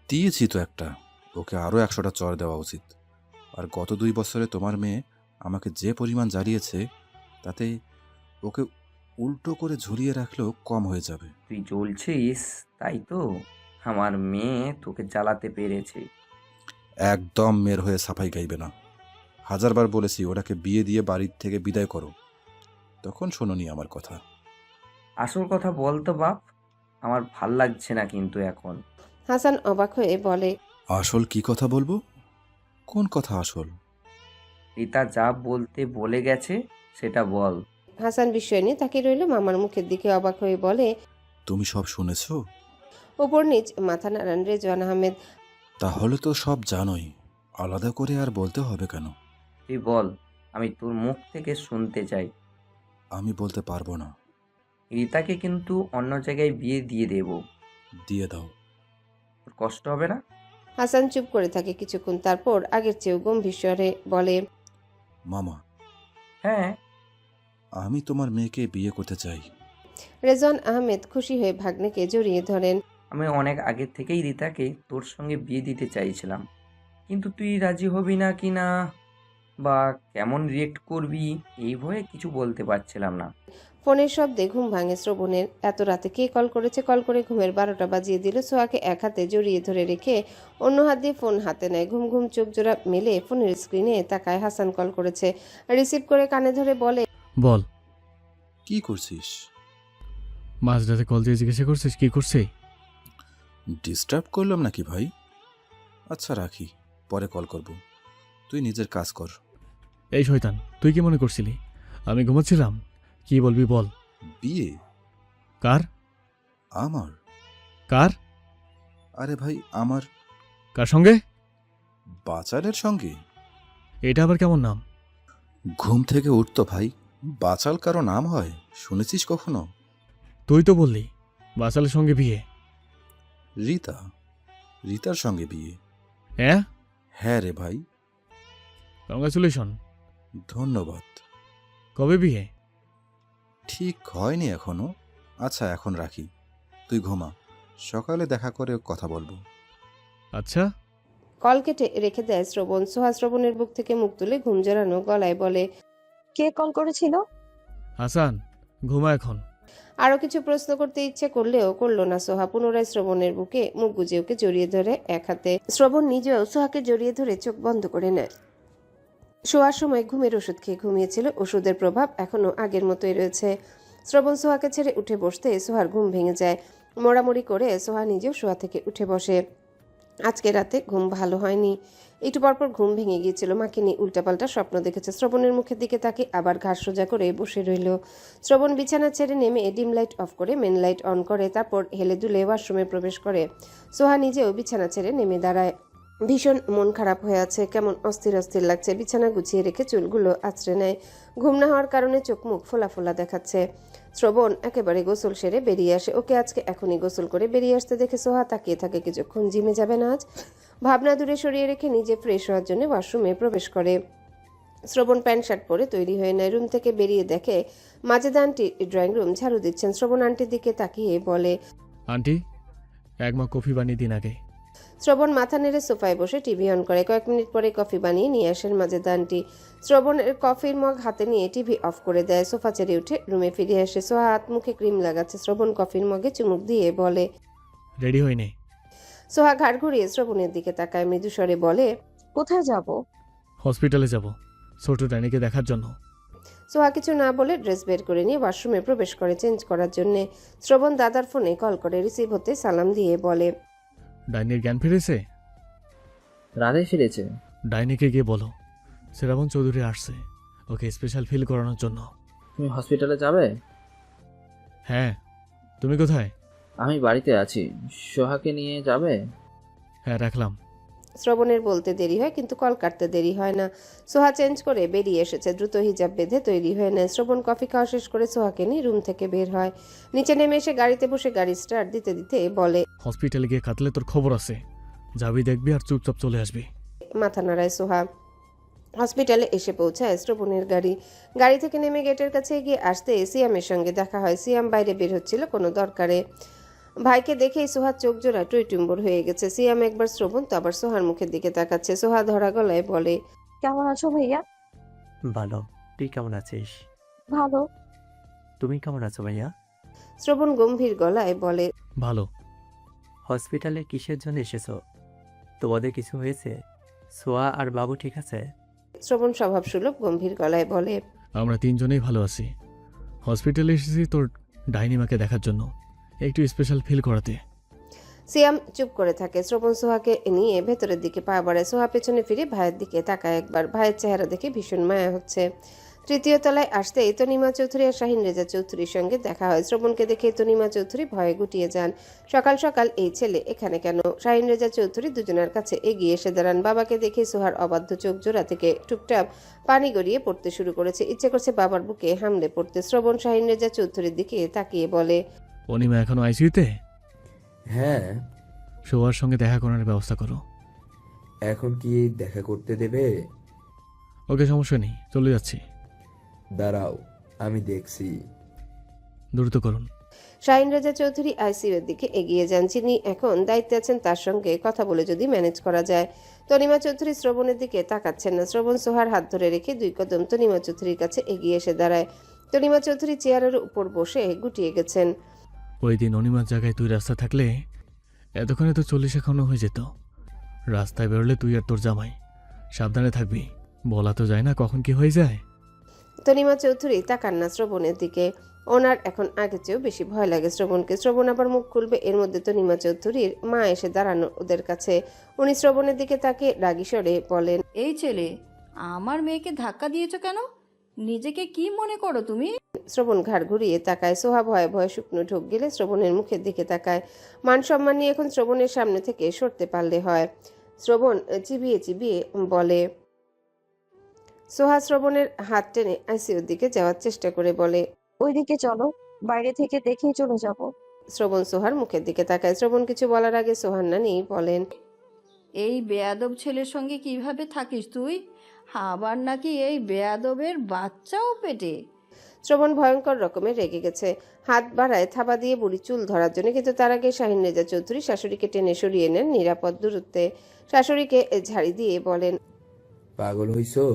দিয়েছি তো একটা, ওকে আরও 100টা চড় দেওয়া উচিত। আর গত 2 বছরে তোমার মেয়ে আমাকে যে পরিমাণ জ্বালিয়েছে, তাতে ওকে উল্টো করে ঝুলিয়ে রাখলেও কম হয়ে যাবে। তুই জ্বলছিস তাই তো? আমার মেয়ে তোকে জ্বালাতে পেরেছে। একদম মেয়ের হয়ে সাফাই গাইবে না। 1000বার বলেছি ওটাকে বিয়ে দিয়ে বাড়ির থেকে বিদায় করো, তখন শোনোনি আমার কথা। আসল কথা বল তো বাপ, আমার ভাল লাগছে না কিন্তু এখন। হাসান অবাক হয়ে বলে, আসল কি কথা বলবো? কোন কথা আসল? রিতা যা বলতে বলে গেছে সেটা বল। হাসান বিস্ময় নিয়ে তাকিয়ে রইল মামার মুখের দিকে, অবাক হয়ে বলে, তুমি সব শুনেছো? উপর নিচ মাথা নাড়ান রেজওয়ান আহমেদ। তাহলে তো সব জানোই, আলাদা করে আর বলতে হবে কেন? তুই বল, আমি তোর মুখ থেকে শুনতে চাই। আমি বলতে পারবো না। রিতাকে কিন্তু অন্য জায়গায় বিয়ে দিয়ে দেব। দিয়ে দাও। তোর কষ্ট হবে না? হাসান চুপ করে থাকে কিছুক্ষণ, তারপর আগের চেয়েও গম্ভীর স্বরে বলে, মামা, হ্যাঁ। আমি তোমার মেয়েকে বিয়ে করতে চাই। রেজওয়ান আহমেদ খুশি হয়ে ভাগ্নেকে জড়িয়ে ধরেন। আমি অনেক আগে থেকেই রিতাকে তোর সঙ্গে বিয়ে দিতে চাইছিলাম, কিন্তু তুই রাজি হবি না কি না, বা কেমন রিয়েক্ট করবি এই ভয়ে কিছু বলতে পারছিলাম না। ফোনের শব্দে ঘুম ভাঙে শ্রবণের। এত রাতে কে কল করেছে? কল করে ঘুমের 12টা বাজিয়ে দিল। সোহাকে এক হাতে জড়িয়ে ধরে রেখে অন্য হাত দিয়ে ফোন হাতে নেয়। ঘুম ঘুম চোখ জোড়া মেলে ফোনের স্ক্রিনে তাকায়। হাসান কল করেছে। রিসিভ করে কানে ধরে বলে, বল। কি করছিস? মাঝরাতে কল দিয়ে জিজ্ঞাসা করছিস কি করছি? ডিস্টার্ব করলাম নাকি ভাই? আচ্ছা রাখি, পরে কল করব। তুই নিজের কাজ কর। এই শয়তান, তুই কি মনে করছিলি আমি ঘুমাচ্ছিলাম? কি বলবি বল। বিয়ে? কার? আমার। কার? আরে ভাই আমার। কার সঙ্গে? বাচালের সঙ্গে। এটা আবার কেমন নাম? ঘুম থেকে উঠতো ভাই, বাচাল কারো নাম হয়? শুনেছিস কখনো? তুই তো বললি বাসালের সঙ্গে বিয়ে। রিতা, রিতার সঙ্গে বিয়ে। হ্যাঁ হ্যাঁ রে ভাই। কংগ্রাচুলেশন। ধন্যবাদ। কবে বিয়ে? ঠিক হয়নি এখনো। আচ্ছা এখন রাখি, তুই ঘুমা, সকালে দেখা করে কথা বলবো। আচ্ছা। কল কেটে রেখে দেয় শ্রবণ। সোহা শ্রবণের বুক থেকে মুখ তুলে ঘুম জড়ানো গলায় বলে, কে কল করেছিল? হাসান, ঘুমা এখন। আরো কিছু প্রশ্ন করতে ইচ্ছে করলেও করলো না সোহা। পুনরায় শ্রবণের বুকে মুখ গুজে ওকে জড়িয়ে ধরে এক হাতে। শ্রবণ নিজেও সোহাকে জড়িয়ে ধরে চোখ বন্ধ করে নেয়। শোয়ার সময় ঘুমের ওষুধ খেয়ে ঘুমিয়েছিল, ওষুধের প্রভাব এখনো আগের মতোই রয়েছে। শ্রবণ সোহাকে ছেড়ে উঠে বসতে সোহার ঘুম ভেঙে যায়। মোড়ামুড়ি করে সোহা নিজেও শোয়া থেকে উঠে বসে। আজকে রাতে ঘুম ভালো হয়নি। একটু পরপর ঘুম ভেঙে গিয়েছিল। মাকে নিয়ে উল্টাপাল্টা স্বপ্ন দেখেছে। শ্রবণের মুখের দিকে তাকে আবার ঘাড় সোজা করে বসে রইল। শ্রবণ বিছানা ছেড়ে নেমে ডিম লাইট অফ করে মেন লাইট অন করে, তারপর হেলে দুলে ওয়াশরুমে প্রবেশ করে। সোহা নিজেও বিছানা ছেড়ে নেমে দাঁড়ায়। ভীষণ মন খারাপ হয়ে আছে, কেমন অস্থির অস্থির লাগছে। বিছানা গুছিয়ে রেখে চুলগুলো আঁচড়ে নেয়। ঘুম না হওয়ার কারণে চোখ মুখ ফোলা ফোলা দেখাচ্ছে। শ্রবণ একেবারে গোসল সেরে বেরিয়ে আসে। ওকে আজকে এখনই গোসল করে বেরিয়ে আসতে দেখে সোহা তাকিয়ে থাকে কিছুক্ষণ। জিমে যাবে না আজ? ভাবনা দূরে সরিয়ে রেখে নিজে ফ্রেশ হওয়ার জন্য ওয়াশরুমে প্রবেশ করে। শ্রবণ প্যান্ট শার্ট পরে তৈরি হয়ে নেয়। রুম থেকে বেরিয়ে দেখে মাজেদা আন্টি ড্রয়িং রুম ঝাড়ু দিচ্ছেন। শ্রবণ আন্টির দিকে তাকিয়ে বলে, আন্টি, এক মগ কফি বানিয়ে দিন আগে। শ্রবণ মাথা নেড়ে সোফায় বসে টিভি অন করে। কয়েক মিনিট পরে কফি বানিয়ে নিয়ে আসেন মাজেদা আন্টি। শ্রবণের কফির মগ হাতে নিয়ে টিভি অফ করে দেয়। সোফা ছেড়ে উঠে রুমে ফিরে আসে। সোহা হাত মুখে ক্রিম লাগাচ্ছে। শ্রবণ কফির মগে চুমুক দিয়ে বলে, রেডি হয়নি? সোহা ঘাড় ঘুরিয়ে শ্রবণের দিকে তাকায়, মৃদু স্বরে বলে, কোথায় যাব? হসপিটালে যাব, ছোট ডাইনিকে দেখার জন্য। সোহা কিছু না বলে ড্রেস বের করে নিয়ে ওয়াশরুমে প্রবেশ করে চেঞ্জ করার জন্য। শ্রবণ দাদার ফোনে কল করে। রিসিভ হতে সালাম দিয়ে বলে, ডাইনির জ্ঞান ফিরেছে? রাতে ফিরেছে, ডাইনিকে গিয়ে বলো শ্রাবণ চৌধুরী আসছে ওকে স্পেশাল ফিল করানোর জন্য। তুমি হসপিটালে যাবে? হ্যাঁ, তুমি কোথায়? আমি বাড়িতে আছি। সোহাকে নিয়ে যাবে? হ্যাঁ, রাখলাম। শ্রবণের বলতে দেরি হয় কিন্তু কল কাটতে দেরি হয় না। সোহা চেঞ্জ করে বেরিয়ে এসেছে, দ্রুত হিজাব বেঁধে তৈরি হয়ে নেয়। শ্রবণ কফি খাওয়া শেষ করে সোহাকে নিয়ে রুম থেকে বের হয়। নিচে নেমে এসে গাড়িতে বসে গাড়ি স্টার্ট দিতে দিতে বলে, হসপিটালে গিয়ে কাটলে তোর খবর আছে, যাবি দেখবি আর চুপচাপ চলে আসবি। মাথা নাড়ায় সোহা। হসপিটালে এসে পৌঁছায় শ্রবণের গাড়ি। গাড়ি থেকে নেমে গেটের কাছে এগিয়ে আসতে সিয়ামের সঙ্গে দেখা হয়। সিয়াম বাইরে বের হচ্ছিল কোনো দরকারে। ভাইকে দেখেই সোহার চোখ জোড়া টইটুম্বর হয়ে গেছে। সিয়াম একবার শ্রবণ তো আবার সোহার মুখের দিকে তাকাচ্ছে। সোহা ধরা গলায় বলে, কেমন আছো ভাইয়া? ভালো, তুই কেমন আছিস? ভালো। তুমি কেমন আছো ভাইয়া? শ্রবণ গম্ভীর গলায় বলে, ভালো। হসপিটালে কিসের জন্য এসেছো? তোমাদের কিছু হয়েছে? সোয়া আর বাবু ঠিক আছে? শ্রবণ স্বভাবসুলভ গম্ভীর গলায় বলে, আমরা তিনজনেই ভালো আছি। হসপিটালে এসেছি তোর ডাইনিমাকে দেখার জন্য, একটু স্পেশাল ফিল করাতে। সিয়াম চুপ করে থাকে। শ্রবণ সোহাকে নিয়ে ভেতরের দিকে পা বাড়ায়। সোহা পেছনে ফিরে ভাইয়ের দিকে তাকায় একবার। ভাইয়ের চেহারা দেখে ভীষণ মায়া হচ্ছে। তৃতীয় তলায় আসতেই তনিমা চৌধুরী আর শাহিন রেজা চৌধুরীর সঙ্গে দেখা হয়। শ্রবণকে দেখে তনিমা চৌধুরী ভয়ে গুটিয়ে যান। সকাল সকাল এই ছেলে এখানে কেন? শাহিন রেজা চৌধুরী দুজনের কাছে এগিয়ে এসে দাঁড়ান। বাবাকে দেখে সোহার অবাধ্য চোখ জোড়া থেকে টুপটাপ পানি গড়িয়ে পড়তে শুরু করেছে। ইচ্ছে করছে বাবার বুকে হামলে পড়তে। শ্রবণ শাহিন রেজা চৌধুরীর দিকে তাকিয়ে বলে, অনিমা এখনো আইসিইউতে? হ্যাঁ। সোহার সঙ্গে দেখা করার ব্যবস্থা করো। এখন কি দেখা করতে দেবে? ওকে, সমস্যা নেই, চলে যাচ্ছি। দাঁড়াও, আমি দেখছি। দ্রুত করুন। শাহিন রেজা চৌধুরী আইসিইউ এর দিকে এগিয়ে যান। যিনি এখন দায়িত্বে আছেন তার সঙ্গে কথা বলে যদি ম্যানেজ করা যায়। তনিমা চৌধুরী শ্রবণের দিকে তাকাচ্ছেন না। শ্রবণ সোহার হাত ধরে রেখে 2 কদম তনিমা চৌধুরীর কাছে এগিয়ে এসে দাঁড়ায়। তনিমা চৌধুরী চেয়ারের উপর বসে গুটিয়ে গেছেন। ওই দিন অনিমার জায়গায় তুই রাস্তা থাকলে এতক্ষণে তো 40 এখনো হয়ে যেত। রাস্তায় বেরোলে তুই আর তোর জামাই সাবধানে থাকবি, বলা তো যায় না কখন কি হয়ে যায়। তনিমা চৌধুরী তাকান না শ্রবণের দিকে। ওনার এখন আগে চেয়েও বেশি ভয় লাগে শ্রবণকে। শ্রবণ আবার মুখ খুলবে, এর মধ্যে তনিমা চৌধুরীর মা এসে দাঁড়ানো ওদের কাছে। উনি শ্রবণের দিকে তাকে রাগী স্বরে বলেন, এই ছেলে, আমার মেয়েকে ধাক্কা দিয়েছো কেন? নিজেকে কি মনে করো তুমি? শ্রবণ ঘাড় ঘুরিয়ে তাকায়। সোহা ভয়ে ভয়ে শুকনো ঢোক গেলে শ্রবণের মুখের দিকে তাকায়। মান সম্মান নিয়ে এখন শ্রবণের সামনে থেকে সরতে পারলে হয়। শ্রবণ চিবিয়ে চিবিয়ে বলে। সোহা শ্রবণের হাত টেনে আইসিইউর দিকে যাওয়ার চেষ্টা করে বলে, ওইদিকে চলো, বাইরে থেকে দেখেই চলে যাব। শ্রবণ সোহার মুখের দিকে তাকায়। শ্রবণ কিছু বলার আগে সোহার নানি বলেন, এই বেয়াদব ছেলের সঙ্গে কিভাবে থাকিস তুই? আবার নাকি এই বেয়াদবের বাচ্চাও পেটে? শ্রবণ ভয়ঙ্কর রকমের রেগে গেছে। হাত বাড়ায় থাবা দিয়ে বুড়ি চুল ধরার জন্য, কিন্তু তার আগে শাহিন রেজা চৌধুরী শাশুড়িকে টেনে সরিয়ে নেন নিরাপদ দূরত্বে। শাশুড়িকে ঝাড়ি দিয়ে বলেন, পাগল হইছো?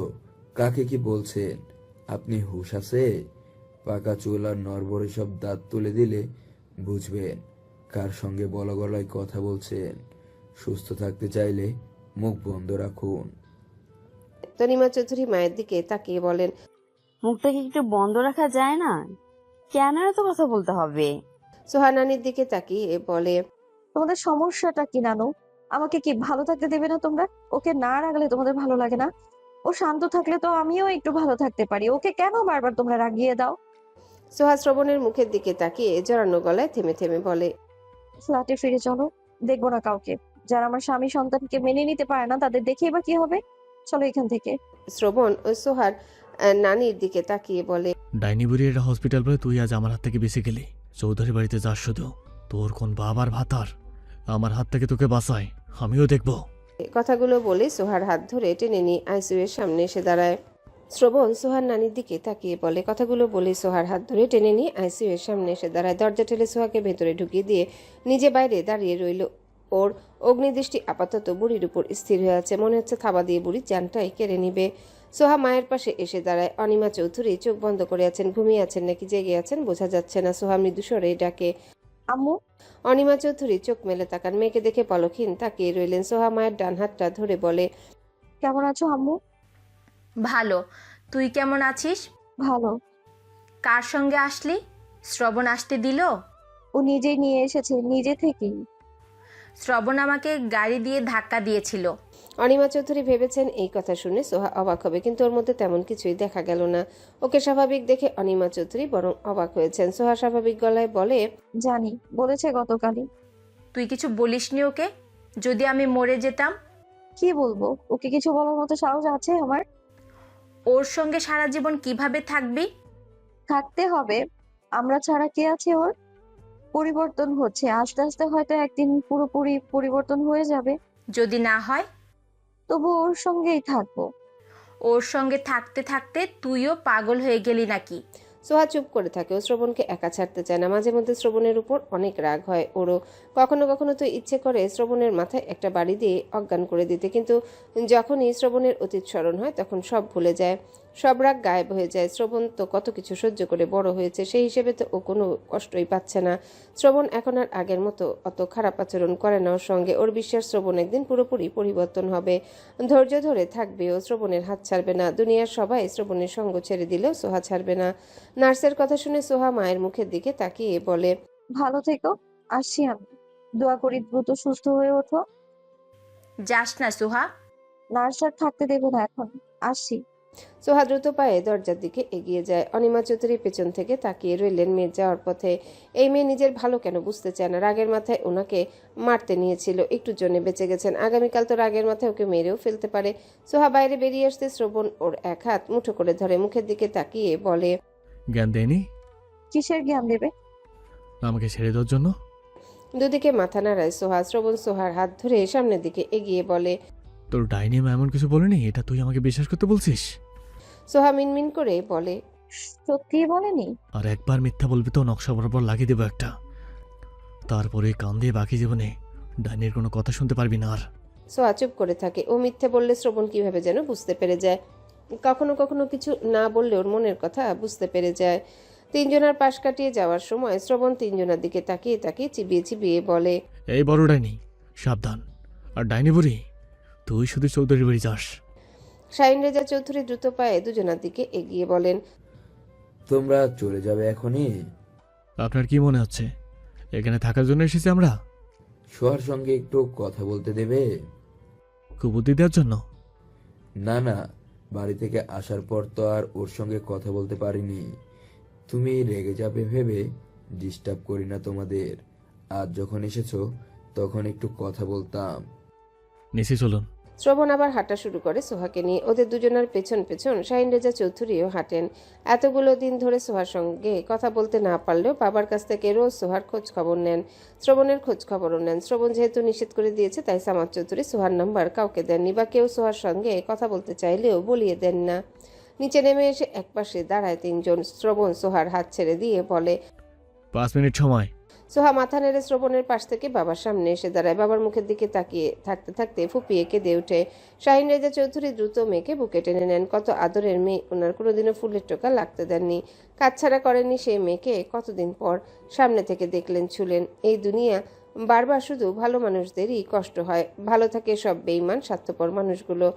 কাকে কি বলছেন? আপনি হুঁশ আছে? পাকা চুল আর নড়বড়ে সব দাঁত তুলে দিলে বুঝবেন কার সঙ্গে বলা গলায় কথা বলছেন। সুস্থ থাকতে চাইলে মুখ বন্ধ রাখুন। তনিমা চৌধুরী মায়ের দিকে তাকিয়ে বলেন, মুখটা কি একটু বন্ধ রাখা যায় না? কেন এত কথা বলতে হবে? সোহানানির দিকে তাকিয়ে বলে, তোমাদের সমস্যাটা কি নানু? আমাকে কি ভালো থাকতে দেবে না তোমরা? ওকে না রাখলে তোমাদের ভালো লাগে না? ও শান্ত থাকলে তো আমিও একটু ভালো থাকতে পারি। ওকে কেন বারবার তোমরা রাগিয়ে দাও? সোহা শ্রবণের মুখের দিকে তাকিয়ে জড়ানো গলায় থেমে থেমে বলে, ফ্ল্যাটে ফিরে চলো, দেখবো না কাউকে। যারা আমার স্বামী সন্তানকে মেনে নিতে পারে না তাদের দেখেই বা কি হবে? চলো এখান থেকে। শ্রবণ ও সোহার নানির দিকে তাকিয়ে বলে, ডাইনি বুড়ি এটা হসপিটাল বলে তুই আজ আমার হাত থেকে বেঁচে গেলি। চৌধুরী বাড়িতে যাস শুধু, তোর কোন বাবার ভাতার আমার হাত থেকে তোকে বাঁচায় আমিও দেখব। কথাগুলো বলে সোহার হাত ধরে টেনে নিয়ে আইসিইউ এর সামনে এসে দাঁড়ায়। শ্রবণ সোহার নানির দিকে তাকিয়ে বলে। কথাগুলো বলে সোহার হাত ধরে টেনে নিয়ে আইসিইউ এর সামনে এসে দাঁড়ায়। দরজা ঠেলে সোহাকে ভেতরে ঢুকিয়ে দিয়ে নিজে বাইরে দাঁড়িয়ে রইল। ওর অগ্নিদৃষ্টি আপাতত বুড়ির উপর স্থির হয়ে আছে। মনে হচ্ছে থাবা দিয়ে বুড়ির জানটাই কেড়ে নিবে। সোহা মায়ের পাশে এসে দাঁড়ায়। অনিমা চৌধুরী চোখ বন্ধ করে আছেন, ঘুমিয়ে আছেন নাকি জেগে আছেন বোঝা যাচ্ছে না। সোহা মৃদু স্বরে ডাকে, আম্মু। অনিমা চৌধুরী চোখ মেলে তাকান। মেয়েকে দেখে পলকহীন তাকিয়ে রইলেন। সোহা মায়ের ডান হাতটা ধরে বলে, কেমন আছো আম্মু? ভালো, তুই কেমন আছিস? ভালো। কার সঙ্গে আসলি? শ্রবণ আসতে দিল? ও নিজেই নিয়ে এসেছে, নিজে থেকেই। শ্রবণ আমাকে গাড়ি দিয়ে ধাক্কা দিয়েছিল। অনিমা চৌধুরী ভেবেছেন এই কথা শুনে সোহা অবাক হবে, কিন্তু ওর মধ্যে তেমন কিছুই দেখা গেল না। ওকে স্বাভাবিক দেখে অনিমা চৌধুরী বরং অবাক হয়েছেন। সোহা স্বাভাবিক গলায় বলে, জানি, বলেছে গতকালই। তুই কিছু বলিসনি ওকে? যদি আমি মরে যেতাম? কি বলবো? ওকে কিছু বলার মতো সাহস আছে আমার? ওর সঙ্গে সারা জীবন কিভাবে থাকবি? থাকতে হবে, আমরা ছাড়া কে আছে ওর? পরিবর্তন হচ্ছে, আস্তে আস্তে হয়তো একদিন পুরোপুরি পরিবর্তন হয়ে যাবে। যদি না হয়? তবু ওর সঙ্গেই থাকবো। ওর সঙ্গে থাকতে থাকতে তুইও পাগল হয়ে গেলি নাকি? সোহা চুপ করে থাকে। ও শ্রবণকে একা ছাড়তে চায় না। মাঝে মধ্যে শ্রবণের উপর অনেক রাগ হয় ওরও। কখনো কখনো তো ইচ্ছে করে শ্রবণের মাথায় একটা বাড়ি দিয়ে অজ্ঞান করে দিতে, কিন্তু যখনই শ্রবণের অতীত স্মরণ হয় তখন সব ভুলে যায়, সব রাগ গায়েব হয়ে যায়। শ্রবণ তো কত কিছু সহ্য করে বড় হয়েছে, সেই হিসেবে তো ও কোনো কষ্টই পাচ্ছে না। শ্রবণ এখন আর আগের মতো অত খারাপ আচরণ করে না ওর সঙ্গে। ওর বিশ্বাস শ্রবণ একদিন পুরোপুরি পরিবর্তন হবে, ধৈর্য ধরে থাকবে ও, শ্রবণের হাত ছাড়বে না। দুনিয়ার সবাই শ্রবণের সঙ্গ ছেড়ে দিলেও সোহা ছাড়বে না। নার্সের কথা শুনে সোহা মায়ের মুখের দিকে তাকিয়ে বলে, ভালো থেকো, আসছি আমি। দোয়া করি দ্রুত সুস্থ হয়ে ওঠো। যাস না সোহা। নার্স আর থাকতে দেবো না এখন, আসছি। সোহা দ্রুত পায়ে দরজার দিকে এগিয়ে যায়। অনিমা চৌধুরী পেছন থেকে তাকিয়ে রইলেন মেয়ের যাওয়ার পথে। এই মেয়ে নিজের ভালো কেন বুঝতে চায় না। রাগের মাথায় ওনাকে মারতে নিয়েছিল, একটুর জন্য বেঁচে গেছেন, আগামীকাল তো রাগের মাথায় ওকে মেরেও ফেলতে পারে। সোহা বাইরে বেরিয়ে আসতে শ্রবণ ওর এক হাত মুঠো করে ধরে মুখের দিকে তাকিয়ে বলে, জ্ঞান দেয়নি কিসের জ্ঞান দেবে? আমাকে ছেড়ে দেওয়ার জন্য? দুদিকে মাথা নাড়ায় সোহা। শ্রবণ সোহার হাত ধরে সামনের দিকে এগিয়ে বলে, তোর ডাইনি মা এমন কিছু বলেনি, এটা তুই আমাকে বিশ্বাস করতে বলছিস? সোহা মিনমিন করে বলে, সত্যি বলেনি? আর একবার মিথ্যা বলবি তো নকশা বরাবর লাগিয়ে দেবো একটা। তারপরে কান দিয়ে বাকি জীবনে ডাইনির কোনো কথা শুনতে পারবি না আর। সোহা চুপ করে থাকে। ও মিথ্যে বললে শ্রবণ কিভাবে যেন বুঝতে পেরে যায়। কখনো কখনো কিছু না বললে ওর মনের কথা বুঝতে পেরে যায়। তিনজনের পাশ কাটিয়ে যাওয়ার সময় শ্রবণ তিনজনের দিকে তাকিয়ে তাকিয়ে চিবিয়ে চিবিয়ে বলে, এই বড় ডাইনি সাবধান। আর ডাইনি বুড়ি, তুই শুধু চৌধুরী বাড়ি যাস। শাহিন রেজা চৌধুরী দ্রুত পায়ে দুজনের দিকে এগিয়ে বলেন, তোমরা চলে যাবে এখনই? আপনার কি মনে হচ্ছে এখানে থাকার জন্য এসেছি আমরা? সোহার সঙ্গে একটু কথা বলতে দেবে? কুবুদ্ধি দেওয়ার জন্য? না না, বাড়ি থেকে আসার পর তো আর ওর সঙ্গে কথা বলতে পারিনি। তুমি রেগে যাবে ভেবে ডিস্টার্ব করি না তোমাদের। আজ যখন এসেছো তখন একটু কথা বলতাম। নিচে চলুন। শ্রবণ আবার হাঁটা শুরু করে সোহাকে নিয়ে। ওদের দুজনের পেছন পেছন শাহিন রেজা চৌধুরীও হাঁটেন। এতগুলো দিন ধরে সোহার সঙ্গে কথা বলতে না পারলেও বাবার কাছ থেকে রোজ সোহার খোঁজ খবর নেন, শ্রবণের খোঁজ খবরও নেন। শ্রবণ যেহেতু নিষেধ করে দিয়েছে, তাই সামাদ চৌধুরী সোহার নাম্বার কাউকে দেননি, বা কেউ সোহার সঙ্গে কথা বলতে চাইলেও বলিয়ে দেন না। নিচে নেমে এসে একপাশে দাঁড়ায় তিনজন। শ্রবণ সোহার হাত ছেড়ে দিয়ে বলে, 5 মিনিট সময়। সোহা মাথা নেড়ে শ্রবণের পাশ থেকে বাবার সামনে এসে দাঁড়ায়। বাবার মুখের দিকে তাকিয়ে থাকতে থাকতে ফুপিয়ে কেঁদে ওঠে। শাহিন রেজা চৌধুরী দ্রুত মেয়েকে বুকে টেনে নেন। কত আদরের মেয়ে, ওনার কোনোদিনও ফুলের টোকা লাগতে দেননি, কাছছাড়া করেননি সেই মেয়েকে। কতদিন পর সামনে থেকে দেখলেন, ছুলেন। এই দুনিয়া বারবার শুধু ভালো মানুষদেরই কষ্ট হয়, ভালো থাকে সব বেঈমান স্বার্থপর মানুষগুলো।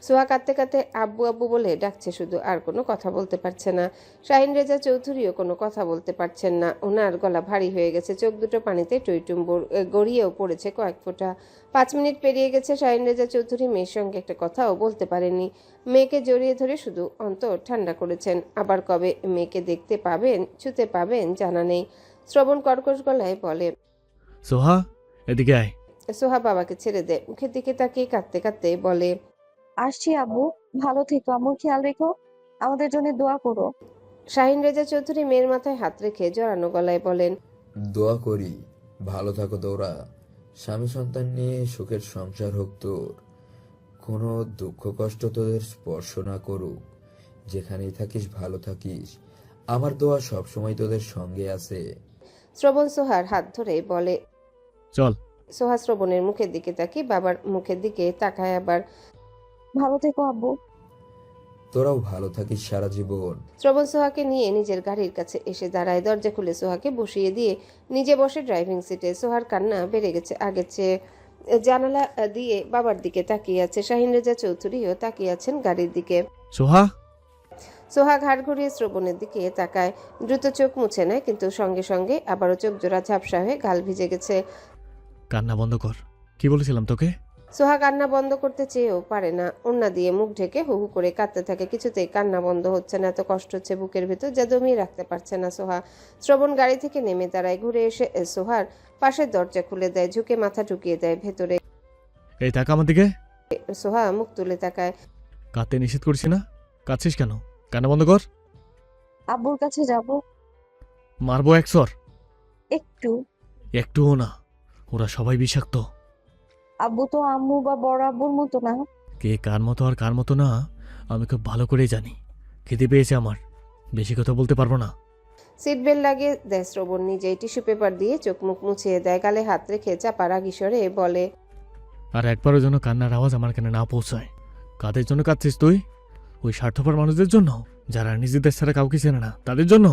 সোহা কাঁদতে কাঁদতে আব্বু আব্বু বলে ডাকছে শুধু, আর কোনো কথা বলতে পারছে না। শাহিন রেজা চৌধুরীও কোনো কথা বলতে পারছেন না, ওনার গলা ভারী হয়ে গেছে, চোখ দুটো পানিতে টইটুম্বুর গড়িয়েও পড়েছে কয়েক ফোঁটা। 5 মিনিট পেরিয়ে গেছে, শাহিন রেজা চৌধুরী মেয়ের সঙ্গে একটা কথাও বলতে পারেননি। মেয়েকে জড়িয়ে ধরে শুধু অন্তর ঠান্ডা করেছেন। আবার কবে মেয়েকে দেখতে পাবেন, ছুতে পাবেন জানা নেই। শ্রবণ কর্কশ গলায় বলে, সোহা এদিকে আয়। সোহা বাবাকে ছেড়ে দেয়। মুখের দিকে তাকিয়ে কাঁদতে কাঁদতে বলে, আসছি আব্বু, ভালো থেকো, আম্মুর খেয়াল রেখো, আমাদের জন্য দোয়া করো। শাহিন রেজা চৌধুরী মেয়ের মাথায় হাত রেখে জড়ানো গলায় বলেন, দোয়া করি ভালো থাকো তোরা, স্বামী সন্তান নিয়ে সুখের সংসার হোক তোর, কোনো দুঃখ কষ্ট তোদের স্পর্শ না করুক, যেখানেই থাকিস ভালো থাকিস, আমার দোয়া সবসময় তোদের সঙ্গে আছে। শ্রবণ সোহার হাত ধরে বলে, চল। সোহা শ্রবণের মুখের দিকে তাকিয়ে বাবার মুখের দিকে তাকায় আবার। ভালো থেকো আব্বু। তোরাও ভালো থাকিস সারা জীবন। শ্রবণ সোহাকে নিয়ে নিজের গাড়ির কাছে এসে দাঁড়ায়। দরজা খুলে সোহাকে বসিয়ে দিয়ে নিজে বসে ড্রাইভিং সিটে। সোহার কান্না বেড়ে গেছে আগের চেয়ে। জানালা দিয়ে বাবার দিকে তাকিয়ে আছে। শাহিন রেজা চৌধুরীও তাকিয়ে আছেন গাড়ির দিকে। সোহা। সোহা ঘাড় ঘুরিয়ে শ্রবণের দিকে তাকায়, দ্রুত চোখ মুছে নেয়, কিন্তু সঙ্গে সঙ্গে আবারও চোখ জোড়া ঝাপসা হয়ে গাল ভিজে গেছে। কান্না বন্ধ কর, কি বলেছিলাম তোকে? সোহা কান্না বন্ধ করতে চেয়েও পারে না, ওড়না দিয়ে মুখ ঢেকে হু হু করে কাঁদতে থাকে। কিছুতেই কান্না বন্ধ হচ্ছে না, এত কষ্ট হচ্ছে বুকের ভেতর যা দমিয়ে রাখতে পারছে না সোহা। শ্রবণ গাড়ি থেকে নেমে দাঁড়ায়, ঘুরে এসে সোহার পাশের দরজা খুলে দেয়, ঝুঁকে মাথা ঢুকিয়ে দেয় ভেতরে। এই তাকা আমার দিকে। সোহা মুখ তুলে তাকায়। কাঁদতে নিষেধ করছি না? কাঁদছিস কেন? কান্না বন্ধ কর। আব্বুর কাছে যাব। মারবো একশর। একটু। একটুও না, ওরা সবাই বিষাক্ত। আব্বু তো আম্মু বা বড় আব্বুর মতো না। কে কার মতো আর কার মতো না আমি খুব ভালো করেই জানি। খিদে পেয়েছে আমার, বেশি কথা বলতে পারবো না। সিট বেল্ট লাগিয়ে দেয় শ্রবণ, নিজেই টিস্যু পেপার দিয়ে চোখ মুখ মুছিয়ে দেয়, গালে হাত রেখে চাপা রাগিসরে বলে, আর একবারও যেন কান্নার আওয়াজ আমার কানে না পৌঁছায়। কাদের জন্য কাঁদছিস তুই? ওই স্বার্থপর মানুষদের জন্য যারা নিজেদের ছাড়া কাউকে চেনে না, তাদের জন্য?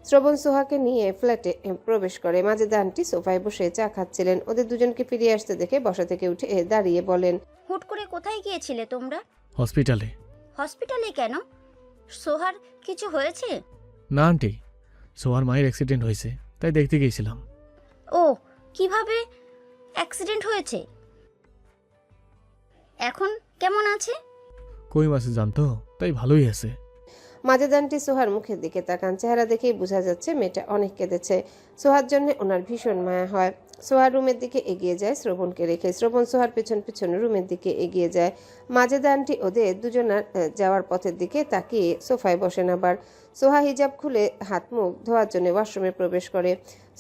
শ্রবণ সোহাকে নিয়ে ফ্ল্যাটে প্রবেশ করে। মাজেদা আন্টি সোফায় বসে চা খাচ্ছিলেন। ওদের দুজনকে ফিরিয়ে আসতে দেখে বসা থেকে উঠে দাঁড়িয়ে বলেন, হুট করে কোথায় গিয়েছিলে তোমরা? হসপিটালে। হসপিটালে কেন? সোহার কিছু হয়েছে? না আন্টি, সোহার মায়ের অ্যাক্সিডেন্ট হয়েছে, তাই দেখতে গিয়েছিলাম। ও, কিভাবে অ্যাক্সিডেন্ট হয়েছে? এখন কেমন আছে? কই মাসে জানতো, তাই ভালোই আছে। মাজেদা আন্টি সোহার মুখের দিকে তাকান। চেহারা দেখেই বোঝা যাচ্ছে মেয়েটা অনেক কেঁদেছে। সোহার জন্য ওনার ভীষণ মায়া হয়। সোহার রুমের দিকে এগিয়ে যায় শ্রবণকে রেখে। শ্রবণ সোহার পেছন পেছন রুমের দিকে এগিয়ে যায়। মাজেদা আন্টি ওদের দুজনার যাওয়ার পথের দিকে তাকিয়ে সোফায় বসেন। আবার সোহা হিজাব খুলে হাত মুখ ধোয়ার জন্য ওয়াশরুমে প্রবেশ করে।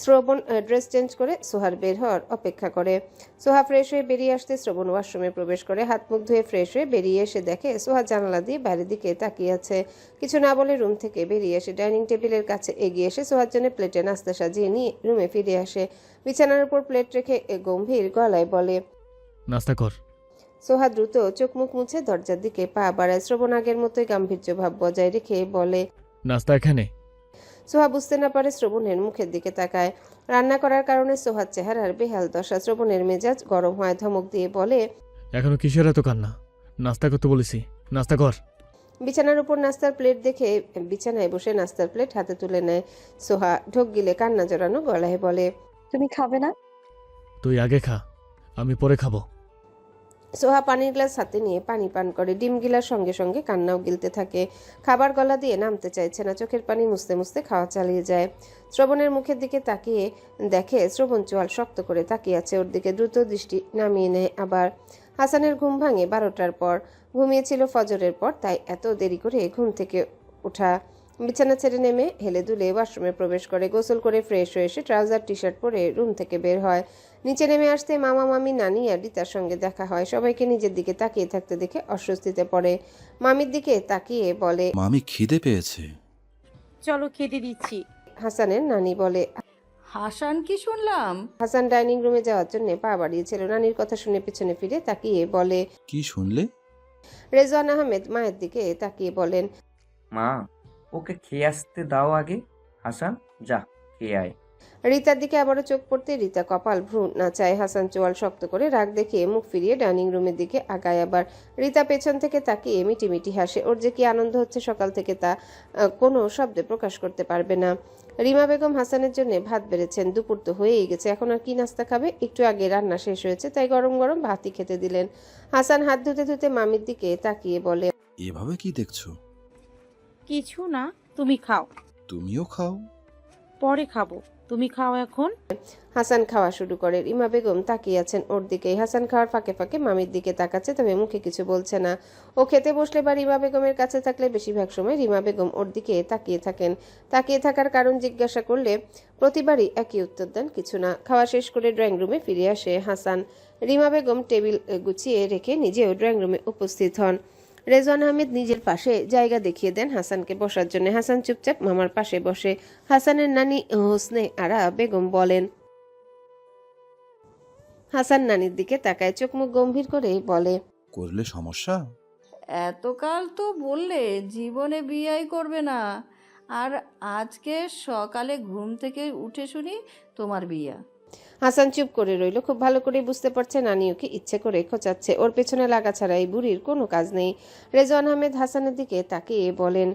শ্রবণ ড্রেস চেঞ্জ করে সোহার বের হওয়ার অপেক্ষা করে। সোহা ফ্রেশ হয়ে বেরিয়ে আসতে শ্রবণ ওয়াশরুমে প্রবেশ করে। হাত মুখ ধুয়ে ফ্রেশ হয়ে বেরিয়ে এসে দেখে সোহা জানালা দিয়ে বাইরের দিকে তাকিয়ে আছে। কিছু না বলে রুম থেকে বেরিয়ে এসে ডাইনিং টেবিলের কাছে এগিয়ে এসে সোহার জন্য প্লেটে নাস্তা সাজিয়ে নিয়ে রুমে ফিরে আসে। বিছানার উপর প্লেট রেখে গম্ভীর গলায় বলে, নাস্তা কর। সোহা দ্রুত চোখ মুখ মুছে দরজার দিকে পা বাড়ায়। শ্রবণ আগের মতোই গাম্ভীর্য ভাব বজায় রেখে বলে, নাস্তা এখানে। সোহা বুঝতে না পারে শ্রবণের মুখের দিকে তাকায়। রান্না করার কারণে সোহার চেহারার বেহাল দশা। শ্রবণের মেজাজ গরম হয়, ধমক দিয়ে বলে, এখনো কিসের এত কান্না? নাস্তা করতে বলেছি, নাস্তা কর। বিছানার উপর নাস্তার প্লেট দেখে বিছানায় বসে নাস্তার প্লেট হাতে তুলে নেয় সোহা। ঢোক গিলে কান্না জড়ানো গলায় বলে, তুমি খাবে না? তুই আগে খা, আমি পরে খাবো। সোহা পানির গ্লাস হাতে নিয়ে পানি পান করে। ডিম গিলার সঙ্গে সঙ্গে কান্নাও গিলতে থাকে। খাবার গলা দিয়ে নামতে চাইছে না, চোখের পানি মুছতে মুছতে খাওয়া চালিয়ে যায়। শ্রবণের মুখের দিকে তাকিয়ে দেখে শ্রবণ চোয়াল শক্ত করে তাকিয়ে আছে ওর দিকে। দ্রুত দৃষ্টি নামিয়ে নেয়। আবার হাসানের ঘুম ভাঙে 12টার পর। ঘুমিয়েছিল ফজরের পর, তাই এত দেরি করে ঘুম থেকে ওঠা। বিছানা ছেড়ে নেমে হেলে দুলে ওয়াশরুমে প্রবেশ করে। গোসল করে ফ্রেশ হয়ে এসে ট্রাউজার টি শার্ট পরে রুম থেকে বের হয়। নিচে নেমে আসতে মামা মামি নানি আর রিতার সঙ্গে দেখা হয়। সবাইকে নিজের দিকে তাকিয়ে থাকতে দেখে অস্বস্তিতে পড়ে। মামির দিকে তাকিয়ে বলে, মামি খিদে পেয়েছে। চলো খেতে দিচ্ছি। হাসানের নানি বলে। হাসান কি শুনলাম? হাসান ডাইনিং রুমে যাওয়ার জন্য পা বাড়িয়েছিল। নানির কথা শুনে পিছনে ফিরে তাকিয়ে বলে, কি শুনলে? রেজওয়ান আহমেদ মায়ের দিকে তাকিয়ে বলেন, মা, ওকে খেয়ে আসতে দাও আগে। হাসান, যা খেয়ে আয়। রিতার দিকে আবারও চোখ পড়তে রিতা কপাল ভ্রু নাচায়। হাসান চোয়াল শক্ত করে রাগ দেখিয়ে মুখ ফিরিয়ে ডাইনিং রুমের দিকে আগায়। আবার রিতা পেছন থেকে তাকিয়ে মিটিমিটি হাসে। ওর যে কি আনন্দ হচ্ছে সকাল থেকে তা কোনো শব্দে প্রকাশ করতে পারবে না। রিমা বেগম হাসানের জন্য ভাত বেড়েছেন। দুপুর তো হয়েই গেছে, এখন আর কি নাস্তা খাবে? একটু আগে রান্না শেষ হয়েছে, তাই গরম গরম ভাতই খেতে দিলেন। হাসান হাত ধুতে ধুতে মামির দিকে তাকিয়ে বলে, এভাবে কি দেখছো? কিছু না, তুমি খাও। তুমিও খাও। পরে খাবো, তুমি খাও এখন। হাসান খাওয়া শুরু করে। রিমা বেগম তাকিয়ে আছেন ওর দিকেই। হাসান খাওয়ার ফাঁকে ফাঁকে মামির দিকে তাকাচ্ছে, তবে মুখে কিছু বলছে না। ও খেতে বসলে বা রিমা বেগমের কাছে থাকলে বেশিরভাগ সময় রিমা বেগম ওর দিকে তাকিয়ে থাকেন। তাকিয়ে থাকার কারণ জিজ্ঞাসা করলে প্রতিবারই একই উত্তর দেন, কিছু না। খাওয়া শেষ করে ড্রয়িং রুমে ফিরে আসে হাসান। রিমা বেগম টেবিল গুছিয়ে রেখে নিজেও ড্রয়িং রুমে উপস্থিত হন। রেজওয়ান আহমেদ নিজের পাশে জায়গা দেখিয়ে দেন হাসানকে বসার জন্য। হাসান চুপচাপ মামার পাশে বসে। হাসানের নানি হোসনে আরা বেগম বলেন, হাসান নানির দিকে তাকায়, চোখ মুখ গম্ভীর করে বলে, করলে সমস্যা? এতকাল তো বললে জীবনে বিয়েই করবে না, আর আজকে সকালে ঘুম থেকে উঠে শুনি তোমার বিয়ে। হাসান চুপ করে রইল। খুব ভালো করে বুঝতে পারছে নানি ওকে ইচ্ছে করে খোঁচাচ্ছে। ওর পেছনে লাগা ছাড়া এই বুড়ির কোনো কাজ নেই। রেজওয়ান আহমেদ হাসানের দিকে তাকিয়ে বলেন,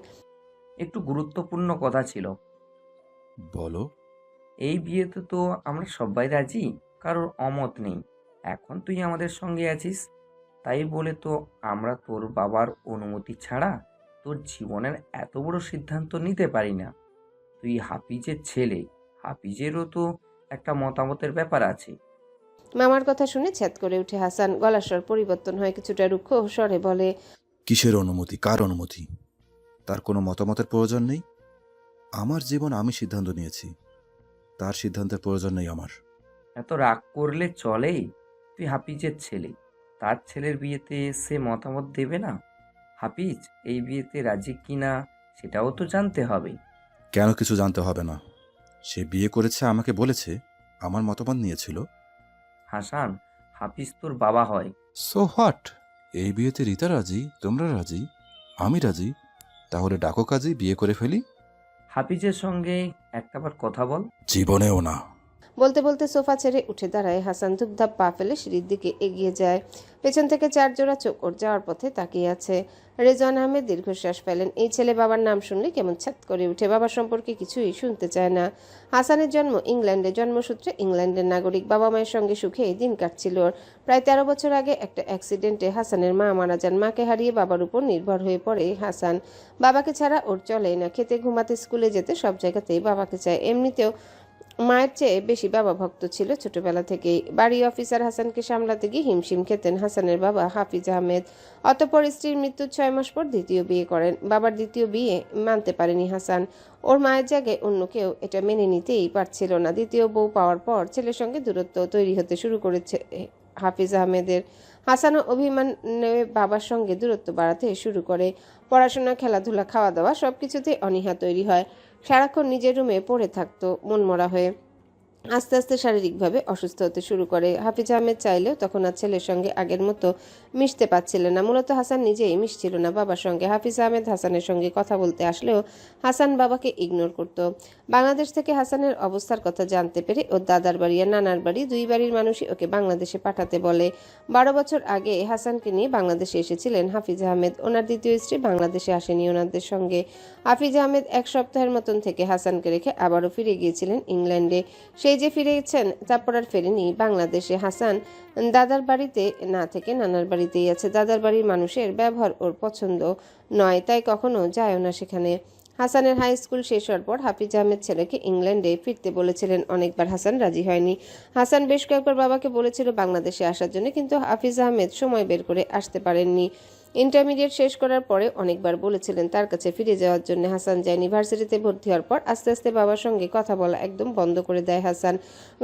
একটু গুরুত্বপূর্ণ কথা ছিল। বলো। এই বিয়েতে তো আমরা সবাই রাজি, কারোর অমত নেই। এখন তুই আমাদের সঙ্গে আছিস, তাই বলে তো আমরা তোর বাবার অনুমতি ছাড়া তোর জীবনের এত বড় সিদ্ধান্ত নিতে পারি না। তুই হাফিজের ছেলে, হাফিজেরও তো একটা মতামতের ব্যাপার আছে। মামার কথা শুনে ছ্যাদ করে উঠে হাসান, গলার স্বর পরিবর্তন হয় কিছুটা রুক্ষ স্বরে বলে, কিসের অনুমতি? কার অনুমতি? তার কোনো মতামতের প্রয়োজন নেই। আমার জীবন আমি সিদ্ধান্ত নিয়েছি, তার সিদ্ধান্তের প্রয়োজন নেই আমার। এত রাগ করলে চলে? তুই হাফিজের ছেলে, তার ছেলের বিয়েতে সে মতামত দেবে না? হাফিজ এই বিয়েতে রাজি কিনা সেটাও তো জানতে হবে। কেন কিছু জানতে হবে না? সে বিয়ে করেছে, আমাকে বলেছে, আমার মতামত নিয়েছিল। হাসান, হাফিজ তোর বাবা হয়। So what? এই বিয়েতে রীতা রাজি, তোমরা রাজি, আমি রাজি, তাহলে ডাকো কাজী, বিয়ে করে ফেলি। হাফিজের সঙ্গে একটাবার কথা বল। জীবনেও না। বলতে বলতে সোফা ছেড়ে উঠে দাঁড়ায় হাসান। ধুপধাপ পা ফেলে সিঁড়ির দিকে এগিয়ে যায়। পেছন থেকে 4 জোড়া চোখ ওর যাওয়ার পথে তাকিয়ে আছে। রেজওয়ান আহমেদ দীর্ঘশ্বাস ফেলেন। এই ছেলে বাবার নাম শুনলে কেমন ছ্যাদ করে উঠে, বাবার সম্পর্কে কিছুই শুনতে চায় না। হাসানের জন্ম ইংল্যান্ডে, জন্মসূত্রে ইংল্যান্ডের নাগরিক। বাবা মায়ের সঙ্গে সুখে দিন কাটছিল ওর। প্রায় 13 বছর আগে একটা অ্যাক্সিডেন্টে হাসানের মা মারা যান। মাকে হারিয়ে বাবার উপর নির্ভর হয়ে পড়ে হাসান। বাবাকে ছাড়া ওর চলে না। খেতে, ঘুমাতে, স্কুলে যেতে সব জায়গাতেই বাবাকে চায়। এমনিতেও মায়ের চেয়ে বেশি বাবা ভক্ত ছিল ছোটবেলা থেকেই। বাড়ি অফিসার হাসানকে সামলাতে গিয়ে হিমশিম খেতেন হাসানের বাবা হাফিজ আহমেদ। অতঃপর স্ত্রীর মৃত্যুর 6 মাস পর দ্বিতীয় বিয়ে করেন। বাবার দ্বিতীয় বিয়ে মানতে পারেনি হাসান। ওর মায়ের জায়গায় অন্য কেউ এটা মেনে নিতেই পারছিল না। দ্বিতীয় বউ পাওয়ার পর ছেলের সঙ্গে দূরত্ব তৈরি হতে শুরু করেছে হাফিজ আহমেদের। হাসানও অভিমান বাবার সঙ্গে দূরত্ব বাড়াতে শুরু করে। পড়াশোনা, খেলাধুলা, খাওয়া দাওয়া সবকিছুতেই অনীহা তৈরি হয়। সারাক্ষণ নিজের রুমে পড়ে থাকতো মনমরা হয়ে। আস্তে আস্তে শারীরিকভাবে অসুস্থ হতে শুরু করে। হাফিজ আহমেদ চাইলেও তখন আর ছেলের সঙ্গে আগের মতো মিশতে পারছিলেন না। মূলত হাসান নিজেই মিশছিল না বাবার সঙ্গে। হাফিজ আহমেদ হাসানের সঙ্গে কথা বলতে আসলেও হাসান বাবাকে ইগনোর করত। বাংলাদেশ থেকে হাসানের অবস্থার কথা জানতে পেরে ওর দাদার বাড়ি আর নানার বাড়ি, 2 বাড়ির মানুষই ওকে বাংলাদেশে পাঠাতে বলে। 12 বছর আগে হাসানকে নিয়ে বাংলাদেশে এসেছিলেন হাফিজ আহমেদ। ওনার দ্বিতীয় স্ত্রী বাংলাদেশে আসেনি ওনাদের সঙ্গে। হাফিজ আহমেদ 1 সপ্তাহের মতন থেকে হাসানকে রেখে আবারও ফিরে গিয়েছিলেন ইংল্যান্ডে। সেই যে ফিরেছেন, তারপর আর ফেরেনি বাংলাদেশে। হাসান দাদার বাড়িতে না থেকে নানার বাড়িতেই আছে। দাদার বাড়ির মানুষের ব্যবহার ওর পছন্দ নয়, তাই কখনো যায়ও না সেখানে। হাসানের হাই স্কুল শেষ হওয়ার পর হাফিজ আহমেদ ছেলেকে ইংল্যান্ডে ফিরতে বলেছিলেন অনেকবার। হাসান রাজি হয়নি। হাসান বেশ কয়েকবার বাবাকে বলেছিল বাংলাদেশে আসার জন্য, কিন্তু হাফিজ আহমেদ সময় বের করে আসতে পারেননি। ইন্টারমিডিয়েট শেষ করার পরে অনেকবার বলেছিলেন তার কাছে ফিরে যাওয়ার জন্য। হাসান যায়নি। ভার্সিটিতে ভর্তি হওয়ার পর আস্তে আস্তে বাবার সঙ্গে কথা বলা একদম বন্ধ করে দেয় হাসান।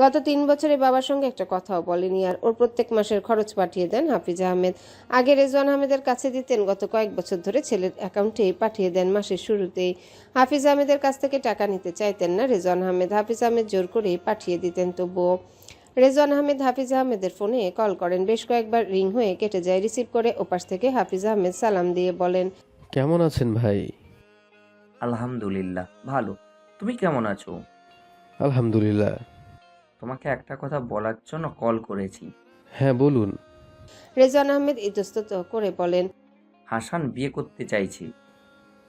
গত 3 বছরে বাবার সঙ্গে একটা কথাও বলেনি আর। ওর প্রত্যেক মাসের খরচ পাঠিয়ে দেন হাফিজ আহমেদ। আগে রেজওয়ান আহমেদের কাছে দিতেন, গত কয়েক বছর ধরে ছেলের অ্যাকাউন্টে পাঠিয়ে দেন মাসের শুরুতেই। হাফিজ আহমেদের কাছ থেকে টাকা নিতে চাইতেন না রেজওয়ান আহমেদ। হাফিজ আহমেদ জোর করে পাঠিয়ে দিতেন তবুও। রেজওয়ান আহমেদ হাফিজ আহমেদের ফোনে কল করেন। বেশ কয়েকবার রিং হয়ে কেটে যায়। রিসিভ করে ওপাশ থেকে হাফিজ আহমেদ সালাম দিয়ে বলেন, কেমন আছেন ভাই? আলহামদুলিল্লাহ ভালো। তুমি কেমন আছো? আলহামদুলিল্লাহ। তোমাকে একটা কথা বলার জন্য কল করেছি। হ্যাঁ বলুন। রেজওয়ান আহমেদ ইতস্তত করে বলেন, হাসান বিয়ে করতে চাইছি।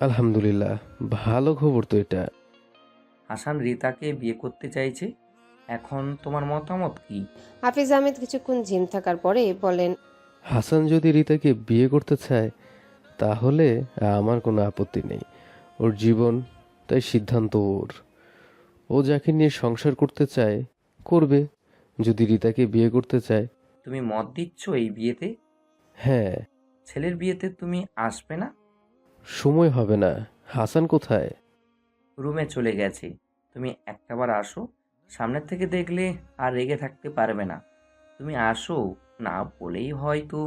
আলহামদুলিল্লাহ, ভালো খবর তো এটা। হাসান রিতাকে বিয়ে করতে চাইছে, এখন তোমার মতামত কি? হাফিজ আহমেদ কিছুক্ষণ ঝিম থাকার পরে বলেন, হাসান যদি রিতাকে বিয়ে করতে চায় তাহলে আমার কোনো আপত্তি নেই। ওর জীবন, তাই সিদ্ধান্ত ওর। ও যাকে নিয়ে সংসার করতে চায় করবে। যদি রিতাকে বিয়ে করতে চায়। তুমি মত দিচ্ছ এই বিয়েতে? হ্যাঁ। ছেলের বিয়েতে তুমি আসবে না? সময় হবে না। হাসান কোথায়? রুমে চলে গেছে। তুমি একটাবার আসো, সামনের থেকে দেখলে আর রেগে থাকতে পারবে না। তুমি আসো, না বলেই হয়তো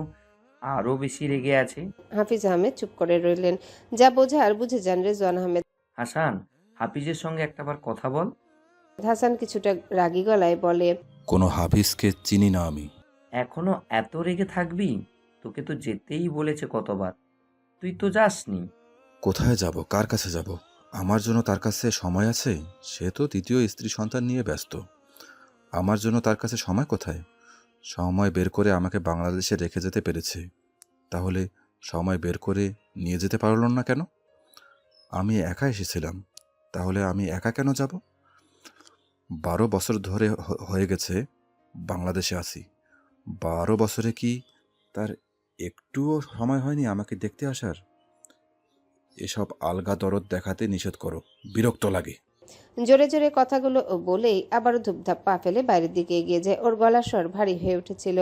আরও বেশি রেগে আছে। হাফিজ আহমেদ চুপ করে রইলেন। যা বোঝার বুঝে যান রেজওয়ান আহমেদ। হাসান, হাফিজের সঙ্গে একটাবার কথা বল। হাসান কিছুটা রাগী গলায় বলে, কোনো হাফিজকে চিনি না আমি। এখনো এত রেগে থাকবি? তোকে তো যেতেই বলেছে কতবার, তুই তো যাসনি। কোথায় যাব? কার কাছে যাব? আমার জন্য তার কাছে সময় আছে? সে তো দ্বিতীয় স্ত্রী সন্তান নিয়ে ব্যস্ত। আমার জন্য তার কাছে সময় কোথায়? সময় বের করে আমাকে বাংলাদেশে রেখে যেতে পেরেছে, তাহলে সময় বের করে নিয়ে যেতে পারল না কেন? আমি একা এসেছিলাম, তাহলে আমি একা কেন যাব? 12 বছর ধরে হয়ে গেছে বাংলাদেশে আছি। 12 বছরে কি তার একটুও সময় হয়নি আমাকে দেখতে আসার? এসব আলগা দরদ দেখাতে নিষেধ করো, বিরক্ত লাগে। জোরে জোরে কথাগুলো বলেই আবারও ধুপধাপ পা ফেলে বাইরের দিকে এগিয়ে যায়। ওর গলার স্বর ভারী হয়ে উঠেছিল।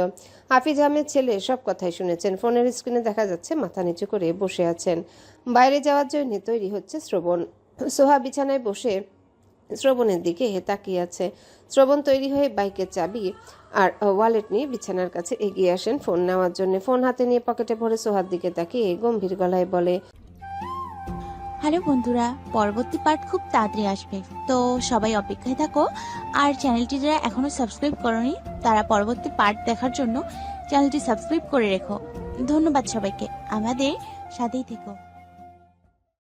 হাফিজ আহমেদ ছেলে সব কথাই শুনেছেন। ফোনের স্ক্রিনে দেখা যাচ্ছে মাথা নিচু করে বসে আছেন। বাইরে যাওয়ার জন্য তৈরি হচ্ছে শ্রবণ। সোহা বিছানায় বসে শ্রবণের দিকে তাকিয়ে আছে। শ্রবণ তৈরি হয়ে বাইকের চাবি আর ওয়ালেট নিয়ে বিছানার কাছে এগিয়ে আসেন ফোন নেওয়ার জন্য। ফোন হাতে নিয়ে পকেটে ভরে সোহার দিকে তাকিয়ে গম্ভীর গলায় বলে, হ্যালো বন্ধুরা, পরবর্তী পার্ট খুব তাড়াতাড়ি আসবে, তো সবাই অপেক্ষায় থাকো। আর চ্যানেলটি যারা এখনো সাবস্ক্রাইব করোনি তারা পরবর্তী পার্ট দেখার জন্য চ্যানেলটি সাবস্ক্রাইব করে রেখো। ধন্যবাদ সবাইকে, আমাদের সাথেই থেকো।